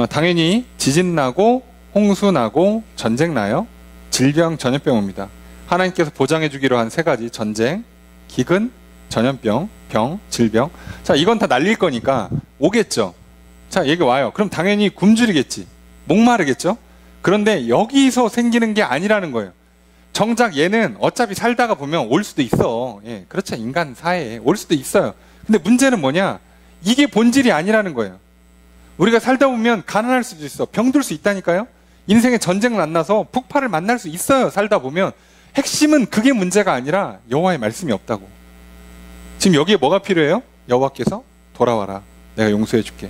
Speaker 1: 당연히 지진 나고 홍수 나고 전쟁 나요. 질병, 전염병 옵니다. 하나님께서 보장해 주기로 한 세 가지: 전쟁, 기근, 전염병, 병, 질병. 자, 이건 다 날릴 거니까 오겠죠. 자, 얘기 와요. 그럼 당연히 굶주리겠지. 목마르겠죠. 그런데 여기서 생기는 게 아니라는 거예요. 정작 얘는 어차피 살다가 보면 올 수도 있어. 예, 그렇죠. 인간 사회에 올 수도 있어요. 근데 문제는 뭐냐? 이게 본질이 아니라는 거예요. 우리가 살다 보면 가난할 수도 있어. 병들 수 있다니까요. 인생에 전쟁 만나서 북파를 만날 수 있어요. 살다 보면. 핵심은 그게 문제가 아니라 여호와의 말씀이 없다고. 지금 여기에 뭐가 필요해요? 여호와께서 돌아와라. 내가 용서해 줄게.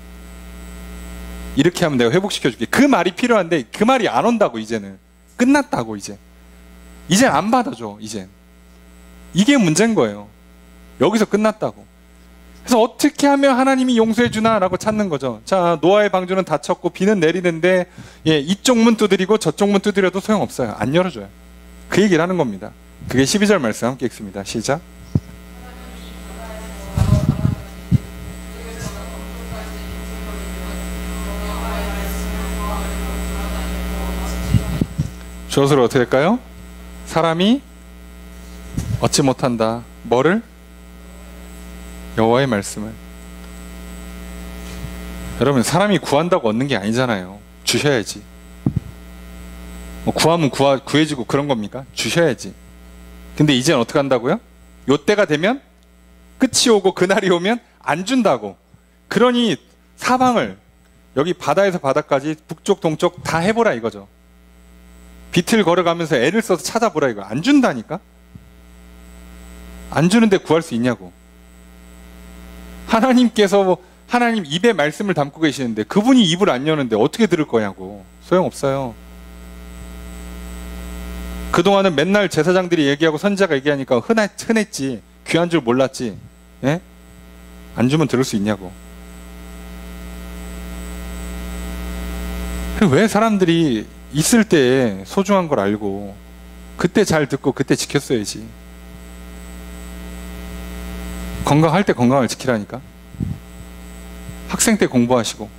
Speaker 1: 이렇게 하면 내가 회복시켜 줄게. 그 말이 필요한데 그 말이 안 온다고. 이제는 끝났다고. 이제 안 받아줘. 이젠 이게 문제인 거예요. 여기서 끝났다고. 그래서 어떻게 하면 하나님이 용서해 주나 라고 찾는 거죠. 자, 노아의 방주는 닫혔고 비는 내리는데, 예, 이쪽 문 두드리고 저쪽 문 두드려도 소용없어요. 안 열어줘요. 그 얘기를 하는 겁니다. 그게 12절 말씀 함께 읽습니다. 시작. 주어서로 어떻게 될까요? 사람이 얻지 못한다. 뭐를? 여호와의 말씀을. 여러분, 사람이 구한다고 얻는 게 아니잖아요. 주셔야지. 뭐 구하면 구해지고 그런 겁니까? 주셔야지. 근데 이제는 어떻게 한다고요? 요 때가 되면, 끝이 오고 그날이 오면 안 준다고. 그러니 사방을, 여기 바다에서 바다까지 북쪽 동쪽 다 해보라 이거죠. 빛을 걸어가면서 애를 써서 찾아보라 이거. 안 준다니까? 안 주는데 구할 수 있냐고. 하나님께서 하나님 입에 말씀을 담고 계시는데 그분이 입을 안 여는데 어떻게 들을 거냐고. 소용없어요. 그동안은 맨날 제사장들이 얘기하고 선지자가 얘기하니까 흔했지. 귀한 줄 몰랐지. 예? 안 주면 들을 수 있냐고. 왜 사람들이 있을 때 소중한 걸 알고 그때 잘 듣고 그때 지켰어야지. 건강할 때 건강을 지키라니까. 학생 때 공부하시고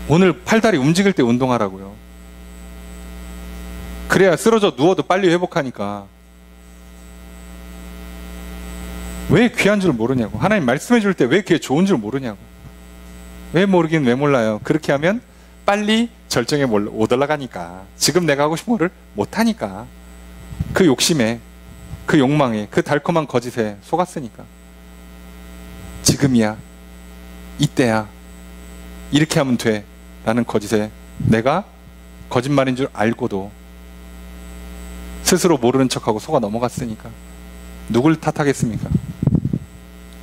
Speaker 1: 오늘 팔다리 움직일 때 운동하라고요. 그래야 쓰러져 누워도 빨리 회복하니까. 왜 귀한 줄 모르냐고. 하나님 말씀해 줄 때 왜 그게 좋은 줄 모르냐고. 왜 모르긴 왜 몰라요. 그렇게 하면 빨리 절정에 못 올라가니까. 지금 내가 하고 싶은 거를 못하니까. 그 욕심에, 그 욕망에, 그 달콤한 거짓에 속았으니까. 지금이야, 이때야, 이렇게 하면 돼 라는 거짓에 내가 거짓말인 줄 알고도 스스로 모르는 척하고 속아 넘어갔으니까 누굴 탓하겠습니까?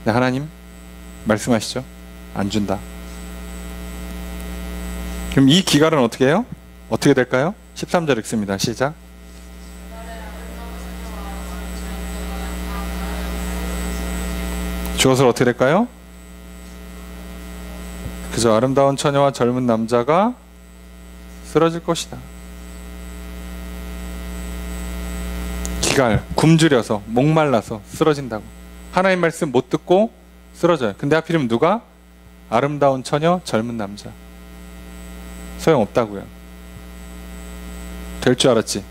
Speaker 1: 네, 하나님 말씀하시죠. 안 준다. 그럼 이 기갈은 어떻게 해요? 어떻게 될까요? 13절 읽습니다. 시작. 주어서 어떻게 될까요? 그저 아름다운 처녀와 젊은 남자가 쓰러질 것이다. 기갈, 굶주려서 목말라서 쓰러진다고. 하나님 말씀 못 듣고 쓰러져요. 근데 하필이면 누가? 아름다운 처녀, 젊은 남자. 소용없다고요. 될 줄 알았지.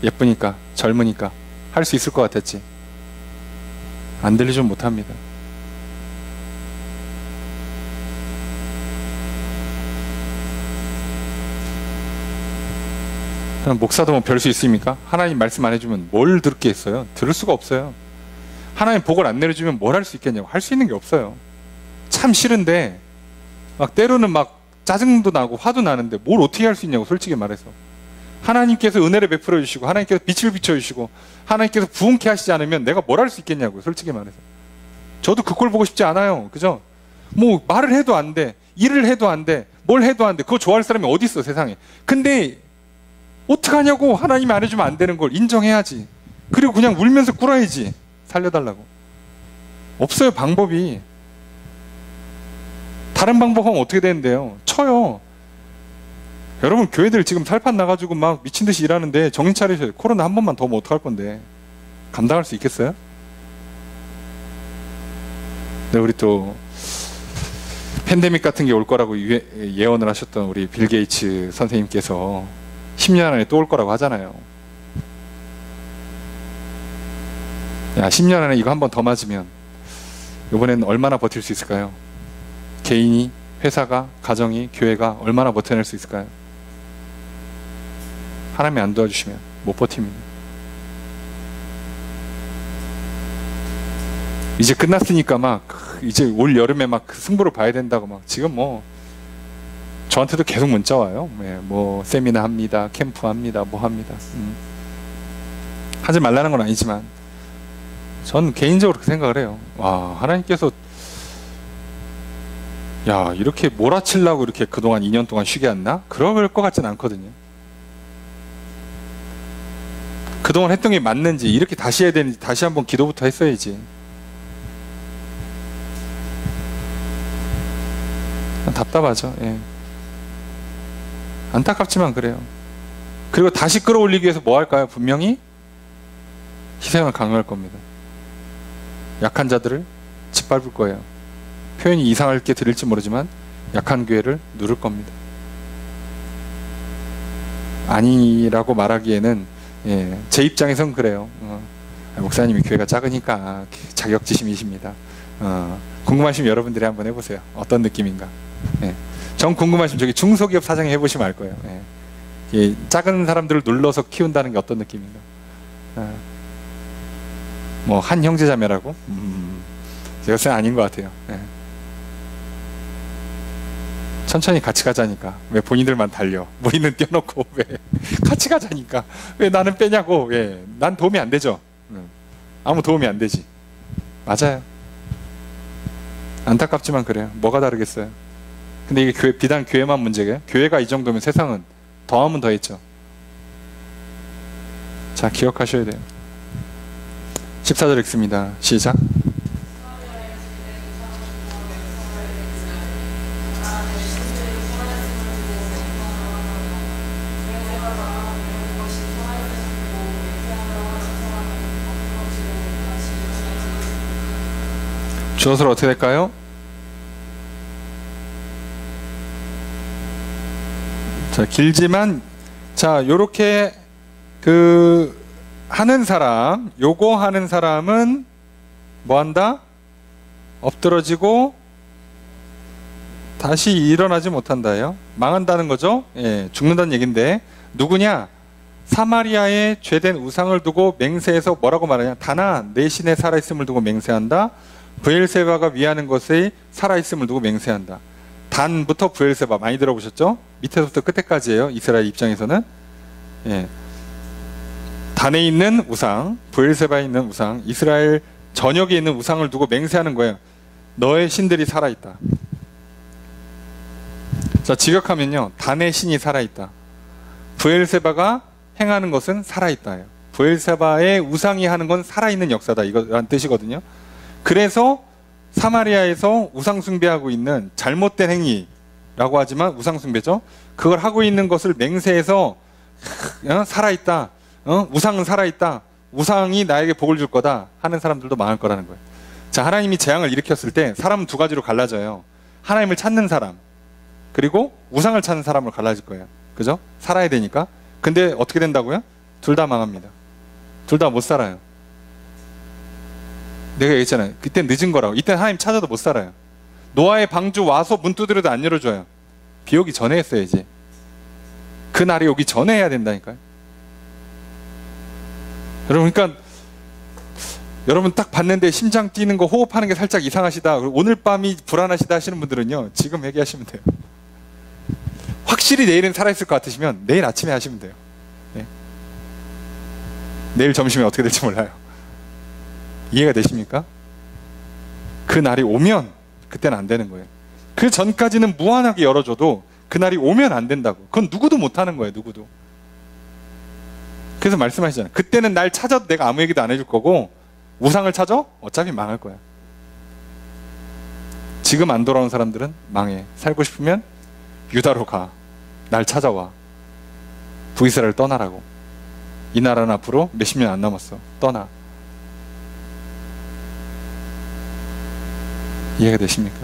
Speaker 1: 예쁘니까, 젊으니까 할 수 있을 것 같았지. 안 들리지 못합니다. 목사도 뭐 별 수 있습니까? 하나님 말씀 안 해주면 뭘 들을 게 있어요? 들을 수가 없어요. 하나님 복을 안 내려주면 뭘 할 수 있겠냐고. 할 수 있는 게 없어요. 참 싫은데 막 때로는 막 짜증도 나고 화도 나는데 뭘 어떻게 할 수 있냐고, 솔직히 말해서. 하나님께서 은혜를 베풀어 주시고 하나님께서 빛을 비춰 주시고 하나님께서 부흥케 하시지 않으면 내가 뭘 할 수 있겠냐고, 솔직히 말해서. 저도 그 꼴 보고 싶지 않아요. 그죠? 뭐 말을 해도 안 돼, 일을 해도 안 돼, 뭘 해도 안 돼. 그거 좋아할 사람이 어디 있어, 세상에. 근데 어떡하냐고. 하나님이 안 해주면 안 되는 걸 인정해야지. 그리고 그냥 울면서 꿇어야지, 살려달라고. 없어요, 방법이. 다른 방법하면 어떻게 되는데요? 쳐요. 여러분, 교회들 지금 살판 나가지고 막 미친듯이 일하는데 정신 차리셔요. 코로나 한 번만 더 오면 어떡할 건데. 감당할 수 있겠어요? 네, 우리 또 팬데믹 같은 게 올 거라고 예언을 하셨던 우리 빌 게이츠 선생님께서 10년 안에 또 올 거라고 하잖아요. 야, 10년 안에 이거 한 번 더 맞으면 이번에는 얼마나 버틸 수 있을까요? 개인이, 회사가, 가정이, 교회가 얼마나 버텨낼 수 있을까요? 하나님이 안 도와주시면 못 버팁니다. 이제 끝났으니까 막 이제 올 여름에 막 승부를 봐야 된다고 막 지금 뭐 저한테도 계속 문자 와요. 뭐 세미나 합니다, 캠프 합니다, 뭐 합니다. 하지 말라는 건 아니지만 전 개인적으로 그렇게 생각을 해요. 와, 하나님께서 야, 이렇게 몰아치려고 이렇게 그동안 2년 동안 쉬게 했나? 그럴 것 같지는 않거든요. 그동안 했던 게 맞는지, 이렇게 다시 해야 되는지 다시 한번 기도부터 했어야지. 답답하죠. 예. 안타깝지만 그래요. 그리고 다시 끌어올리기 위해서 뭐 할까요? 분명히 희생을 강요할 겁니다. 약한 자들을 짓밟을 거예요. 표현이 이상하게 들릴지 모르지만 약한 교회를 누를 겁니다. 아니라고 말하기에는, 예, 제 입장에선 그래요. 목사님이 교회가 작으니까 자격지심이십니다. 궁금하시면 여러분들이 한번 해보세요. 어떤 느낌인가. 예. 전 궁금하시면 저기 중소기업 사장이 해보시면 알 거예요. 예. 이 작은 사람들을 눌러서 키운다는 게 어떤 느낌인가. 뭐 한 형제자매라고? 제가 생각 아닌 것 같아요. 예. 천천히 같이 가자니까 왜 본인들만 달려? 우리는 떼어놓고 왜 같이 가자니까 왜 나는 빼냐고. 예. 난 도움이 안 되죠. 아무 도움이 안 되지. 맞아요. 안타깝지만 그래요. 뭐가 다르겠어요. 근데 이게 비단 교회만 문제예요? 교회가 이 정도면 세상은 더하면 더했죠. 자, 기억하셔야 돼요. 14절 읽습니다. 시작. 주어서는 어떻게 될까요? 자, 길지만, 자, 요렇게 하는 사람, 요거 하는 사람은 뭐 한다? 엎드러지고 다시 일어나지 못한다요. 망한다는 거죠. 예, 죽는다는 얘긴데, 누구냐? 사마리아의 죄된 우상을 두고 맹세해서 뭐라고 말하냐? 다나 내 신의 살아있음을 두고 맹세한다. 브엘세바가 위하는 것의 살아있음을 두고 맹세한다. 단부터 브엘세바 많이 들어보셨죠? 밑에서부터 끝에까지예요. 이스라엘 입장에서는. 예. 단에 있는 우상, 브엘세바에 있는 우상, 이스라엘 전역에 있는 우상을 두고 맹세하는 거예요. 너의 신들이 살아있다. 자, 직역하면요, 단의 신이 살아있다. 브엘세바가 행하는 것은 살아있다예요. 브엘세바의 우상이 하는 건 살아있는 역사다, 이거란 뜻이거든요. 그래서 사마리아에서 우상 숭배하고 있는 잘못된 행위라고 하지만 우상 숭배죠. 그걸 하고 있는 것을 맹세해서 살아있다. 우상은 살아있다. 우상이 나에게 복을 줄 거다 하는 사람들도 많을 거라는 거예요. 자, 하나님이 재앙을 일으켰을 때 사람은 두 가지로 갈라져요. 하나님을 찾는 사람, 그리고 우상을 찾는 사람으로 갈라질 거예요. 그죠? 살아야 되니까. 근데 어떻게 된다고요? 둘 다 망합니다. 둘 다 못 살아요. 내가 얘기했잖아요. 그땐 늦은 거라고. 이땐 하나님 찾아도 못 살아요. 노아의 방주 와서 문 두드려도 안 열어줘요. 비 오기 전에 했어야지. 그 날이 오기 전에 해야 된다니까요. 여러분, 그러니까 여러분 딱 봤는데 심장 뛰는 거, 호흡하는 게 살짝 이상하시다, 오늘 밤이 불안하시다 하시는 분들은요, 지금 얘기하시면 돼요. 확실히 내일은 살아있을 것 같으시면 내일 아침에 하시면 돼요. 네. 내일 점심에 어떻게 될지 몰라요. 이해가 되십니까? 그 날이 오면 그때는 안 되는 거예요. 그 전까지는 무한하게 열어줘도 그 날이 오면 안 된다고. 그건 누구도 못하는 거예요. 누구도. 그래서 말씀하시잖아요. 그때는 날 찾아도 내가 아무 얘기도 안 해줄 거고, 우상을 찾아? 어차피 망할 거야. 지금 안 돌아온 사람들은 망해. 살고 싶으면 유다로 가. 날 찾아와. 북이스라엘 떠나라고. 이 나라는 앞으로 몇십 년 안 남았어. 떠나. 이해가 되십니까?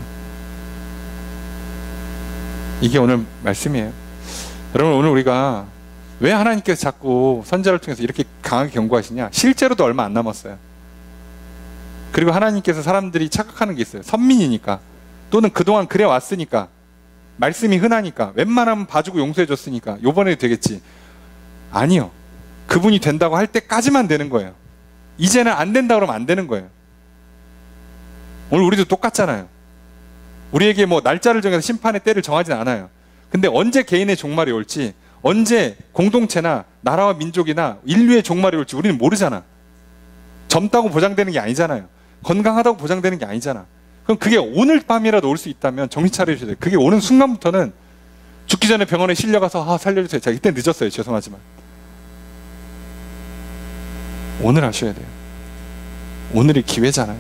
Speaker 1: 이게 오늘 말씀이에요. 여러분, 오늘 우리가 왜 하나님께서 자꾸 선지자를 통해서 이렇게 강하게 경고하시냐? 실제로도 얼마 안 남았어요. 그리고 하나님께서 사람들이 착각하는 게 있어요. 선민이니까, 또는 그동안 그래 왔으니까, 말씀이 흔하니까, 웬만하면 봐주고 용서해 줬으니까 요번에도 되겠지. 아니요. 그분이 된다고 할 때까지만 되는 거예요. 이제는 안 된다 그러면 안 되는 거예요. 오늘 우리도 똑같잖아요. 우리에게 뭐 날짜를 정해서 심판의 때를 정하진 않아요. 근데 언제 개인의 종말이 올지, 언제 공동체나 나라와 민족이나 인류의 종말이 올지 우리는 모르잖아. 젊다고 보장되는 게 아니잖아요. 건강하다고 보장되는 게 아니잖아. 그럼 그게 오늘 밤이라도 올 수 있다면 정신 차려주셔야 돼요. 그게 오는 순간부터는 죽기 전에 병원에 실려가서 살려주세요. 자, 이때 늦었어요. 죄송하지만. 오늘 하셔야 돼요. 오늘이 기회잖아요.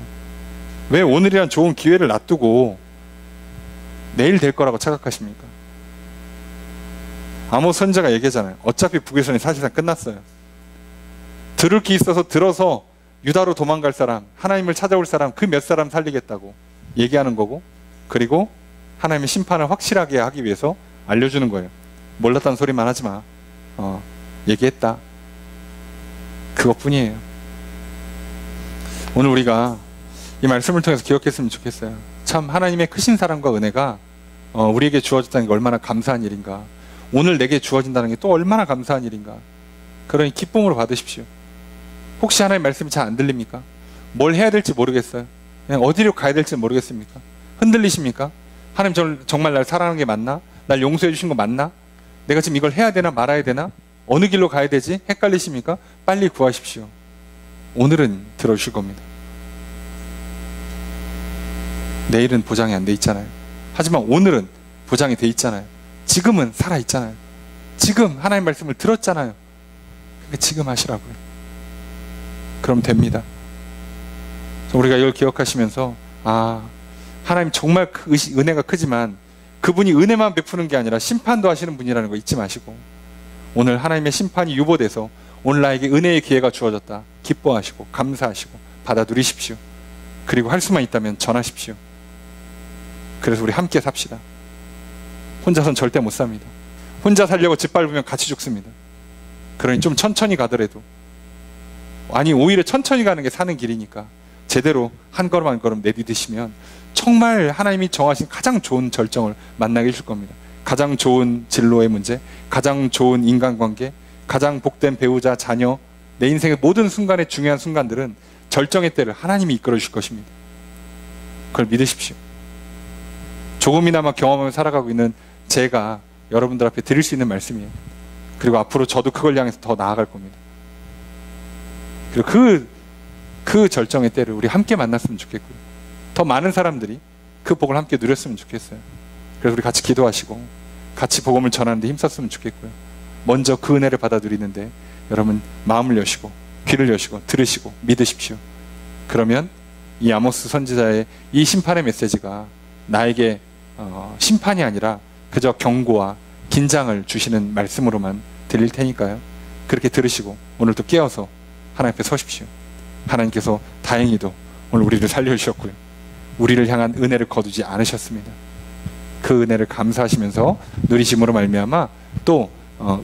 Speaker 1: 왜 오늘이란 좋은 기회를 놔두고 내일 될 거라고 착각하십니까? 아모스 선지자가 얘기하잖아요. 어차피 북에서는 사실상 끝났어요. 들을 게 있어서 들어서 유다로 도망갈 사람, 하나님을 찾아올 사람, 그 몇 사람 살리겠다고 얘기하는 거고, 그리고 하나님의 심판을 확실하게 하기 위해서 알려주는 거예요. 몰랐다는 소리만 하지 마. 얘기했다. 그것뿐이에요. 오늘 우리가 이 말씀을 통해서 기억했으면 좋겠어요. 참 하나님의 크신 사랑과 은혜가 우리에게 주어졌다는 게 얼마나 감사한 일인가. 오늘 내게 주어진다는 게 또 얼마나 감사한 일인가. 그러니 기쁨으로 받으십시오. 혹시 하나님의 말씀이 잘 안 들립니까? 뭘 해야 될지 모르겠어요. 그냥 어디로 가야 될지 모르겠습니까? 흔들리십니까? 하나님 정말 날 사랑하는 게 맞나? 날 용서해 주신 거 맞나? 내가 지금 이걸 해야 되나 말아야 되나? 어느 길로 가야 되지? 헷갈리십니까? 빨리 구하십시오. 오늘은 들어주실 겁니다. 내일은 보장이 안 돼 있잖아요. 하지만 오늘은 보장이 돼 있잖아요. 지금은 살아 있잖아요. 지금 하나님 말씀을 들었잖아요. 그러니까 지금 하시라고요. 그럼 됩니다. 우리가 이걸 기억하시면서, 하나님 정말 은혜가 크지만 그분이 은혜만 베푸는 게 아니라 심판도 하시는 분이라는 거 잊지 마시고, 오늘 하나님의 심판이 유보돼서 오늘 나에게 은혜의 기회가 주어졌다 기뻐하시고 감사하시고 받아 누리십시오. 그리고 할 수만 있다면 전하십시오. 그래서 우리 함께 삽시다. 혼자선 절대 못 삽니다. 혼자 살려고 짓밟으면 같이 죽습니다. 그러니 좀 천천히 가더라도, 아니 오히려 천천히 가는 게 사는 길이니까 제대로 한 걸음 한 걸음 내디디시면 정말 하나님이 정하신 가장 좋은 절정을 만나게 해줄 겁니다. 가장 좋은 진로의 문제, 가장 좋은 인간관계, 가장 복된 배우자, 자녀, 내 인생의 모든 순간의 중요한 순간들은 절정의 때를 하나님이 이끌어 주실 것입니다. 그걸 믿으십시오. 조금이나마 경험하며 살아가고 있는 제가 여러분들 앞에 드릴 수 있는 말씀이에요. 그리고 앞으로 저도 그걸 향해서 더 나아갈 겁니다. 그리고 그 절정의 때를 우리 함께 만났으면 좋겠고요. 더 많은 사람들이 그 복을 함께 누렸으면 좋겠어요. 그래서 우리 같이 기도하시고 같이 복음을 전하는데 힘썼으면 좋겠고요. 먼저 그 은혜를 받아 누리는데 여러분 마음을 여시고 귀를 여시고 들으시고 믿으십시오. 그러면 이 아모스 선지자의 이 심판의 메시지가 나에게 심판이 아니라 그저 경고와 긴장을 주시는 말씀으로만 들릴 테니까요. 그렇게 들으시고 오늘도 깨어서 하나님 앞에 서십시오. 하나님께서 다행히도 오늘 우리를 살려주셨고요. 우리를 향한 은혜를 거두지 않으셨습니다. 그 은혜를 감사하시면서 누리심으로 말미암아 또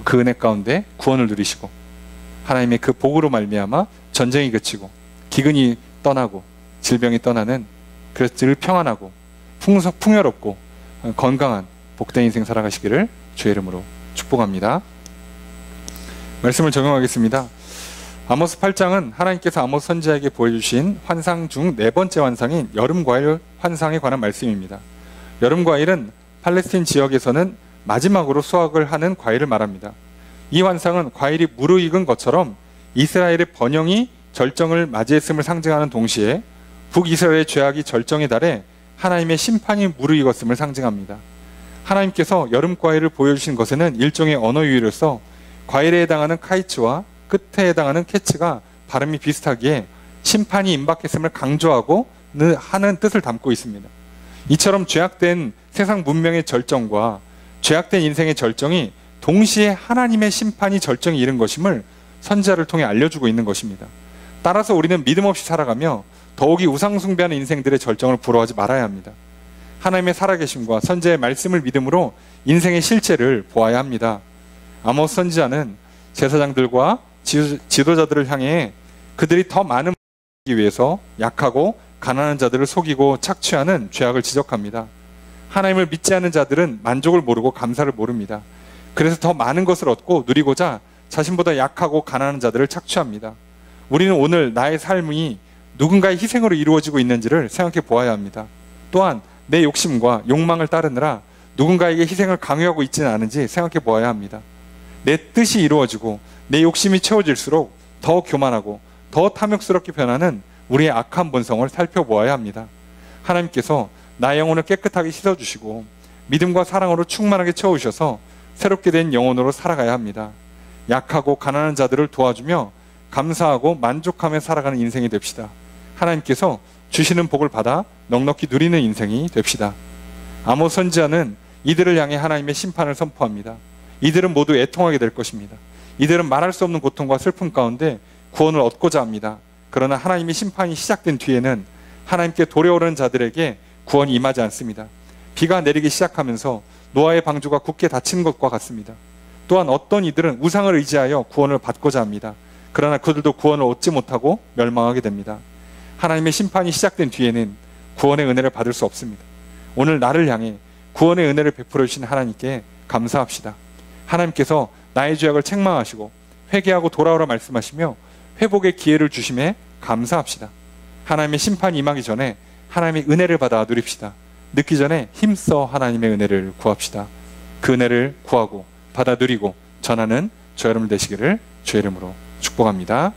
Speaker 1: 그 은혜 가운데 구원을 누리시고 하나님의 그 복으로 말미암아 전쟁이 그치고 기근이 떠나고 질병이 떠나는, 그래서 늘 평안하고 풍요롭고 건강한 복된 인생 살아가시기를 주의 이름으로 축복합니다. 말씀을 적용하겠습니다. 아모스 8장은 하나님께서 아모스 선지자에게 보여주신 환상 중 네 번째 환상인 여름과일 환상에 관한 말씀입니다. 여름과일은 팔레스틴 지역에서는 마지막으로 수확을 하는 과일을 말합니다. 이 환상은 과일이 무르익은 것처럼 이스라엘의 번영이 절정을 맞이했음을 상징하는 동시에 북이스라엘의 죄악이 절정에 달해 하나님의 심판이 무르익었음을 상징합니다. 하나님께서 여름과일을 보여주신 것에는 일종의 언어 유희로서 과일에 해당하는 카이츠와 끝에 해당하는 캐치가 발음이 비슷하기에 심판이 임박했음을 강조하고 하는 뜻을 담고 있습니다. 이처럼 죄악된 세상 문명의 절정과 죄악된 인생의 절정이 동시에 하나님의 심판이 절정에 이른 것임을 선지자를 통해 알려주고 있는 것입니다. 따라서 우리는 믿음 없이 살아가며 더욱이 우상 숭배하는 인생들의 절정을 부러워하지 말아야 합니다. 하나님의 살아계심과 선지자의 말씀을 믿음으로 인생의 실체를 보아야 합니다. 아모스 선지자는 제사장들과 지도자들을 향해 그들이 더 많은 하기 위해서 약하고 가난한 자들을 속이고 착취하는 죄악을 지적합니다. 하나님을 믿지 않는 자들은 만족을 모르고 감사를 모릅니다. 그래서 더 많은 것을 얻고 누리고자 자신보다 약하고 가난한 자들을 착취합니다. 우리는 오늘 나의 삶이 누군가의 희생으로 이루어지고 있는지를 생각해 보아야 합니다. 또한 내 욕심과 욕망을 따르느라 누군가에게 희생을 강요하고 있지는 않은지 생각해 보아야 합니다. 내 뜻이 이루어지고 내 욕심이 채워질수록 더 교만하고 더 탐욕스럽게 변하는 우리의 악한 본성을 살펴보아야 합니다. 하나님께서 나의 영혼을 깨끗하게 씻어주시고 믿음과 사랑으로 충만하게 채우셔서 새롭게 된 영혼으로 살아가야 합니다. 약하고 가난한 자들을 도와주며 감사하고 만족하며 살아가는 인생이 됩시다. 하나님께서 주시는 복을 받아 넉넉히 누리는 인생이 됩시다. 아모스 선지자는 이들을 향해 하나님의 심판을 선포합니다. 이들은 모두 애통하게 될 것입니다. 이들은 말할 수 없는 고통과 슬픔 가운데 구원을 얻고자 합니다. 그러나 하나님의 심판이 시작된 뒤에는 하나님께 도래오르는 자들에게 구원이 임하지 않습니다. 비가 내리기 시작하면서 노아의 방주가 굳게 닫히는 것과 같습니다. 또한 어떤 이들은 우상을 의지하여 구원을 받고자 합니다. 그러나 그들도 구원을 얻지 못하고 멸망하게 됩니다. 하나님의 심판이 시작된 뒤에는 구원의 은혜를 받을 수 없습니다. 오늘 나를 향해 구원의 은혜를 베풀어 주신 하나님께 감사합시다. 하나님께서 나의 죄악을 책망하시고 회개하고 돌아오라 말씀하시며 회복의 기회를 주심에 감사합시다. 하나님의 심판이 임하기 전에 하나님의 은혜를 받아 누립시다. 늦기 전에 힘써 하나님의 은혜를 구합시다. 그 은혜를 구하고 받아 누리고 전하는 저 여러분 되시기를 주의 이름으로 축복합니다.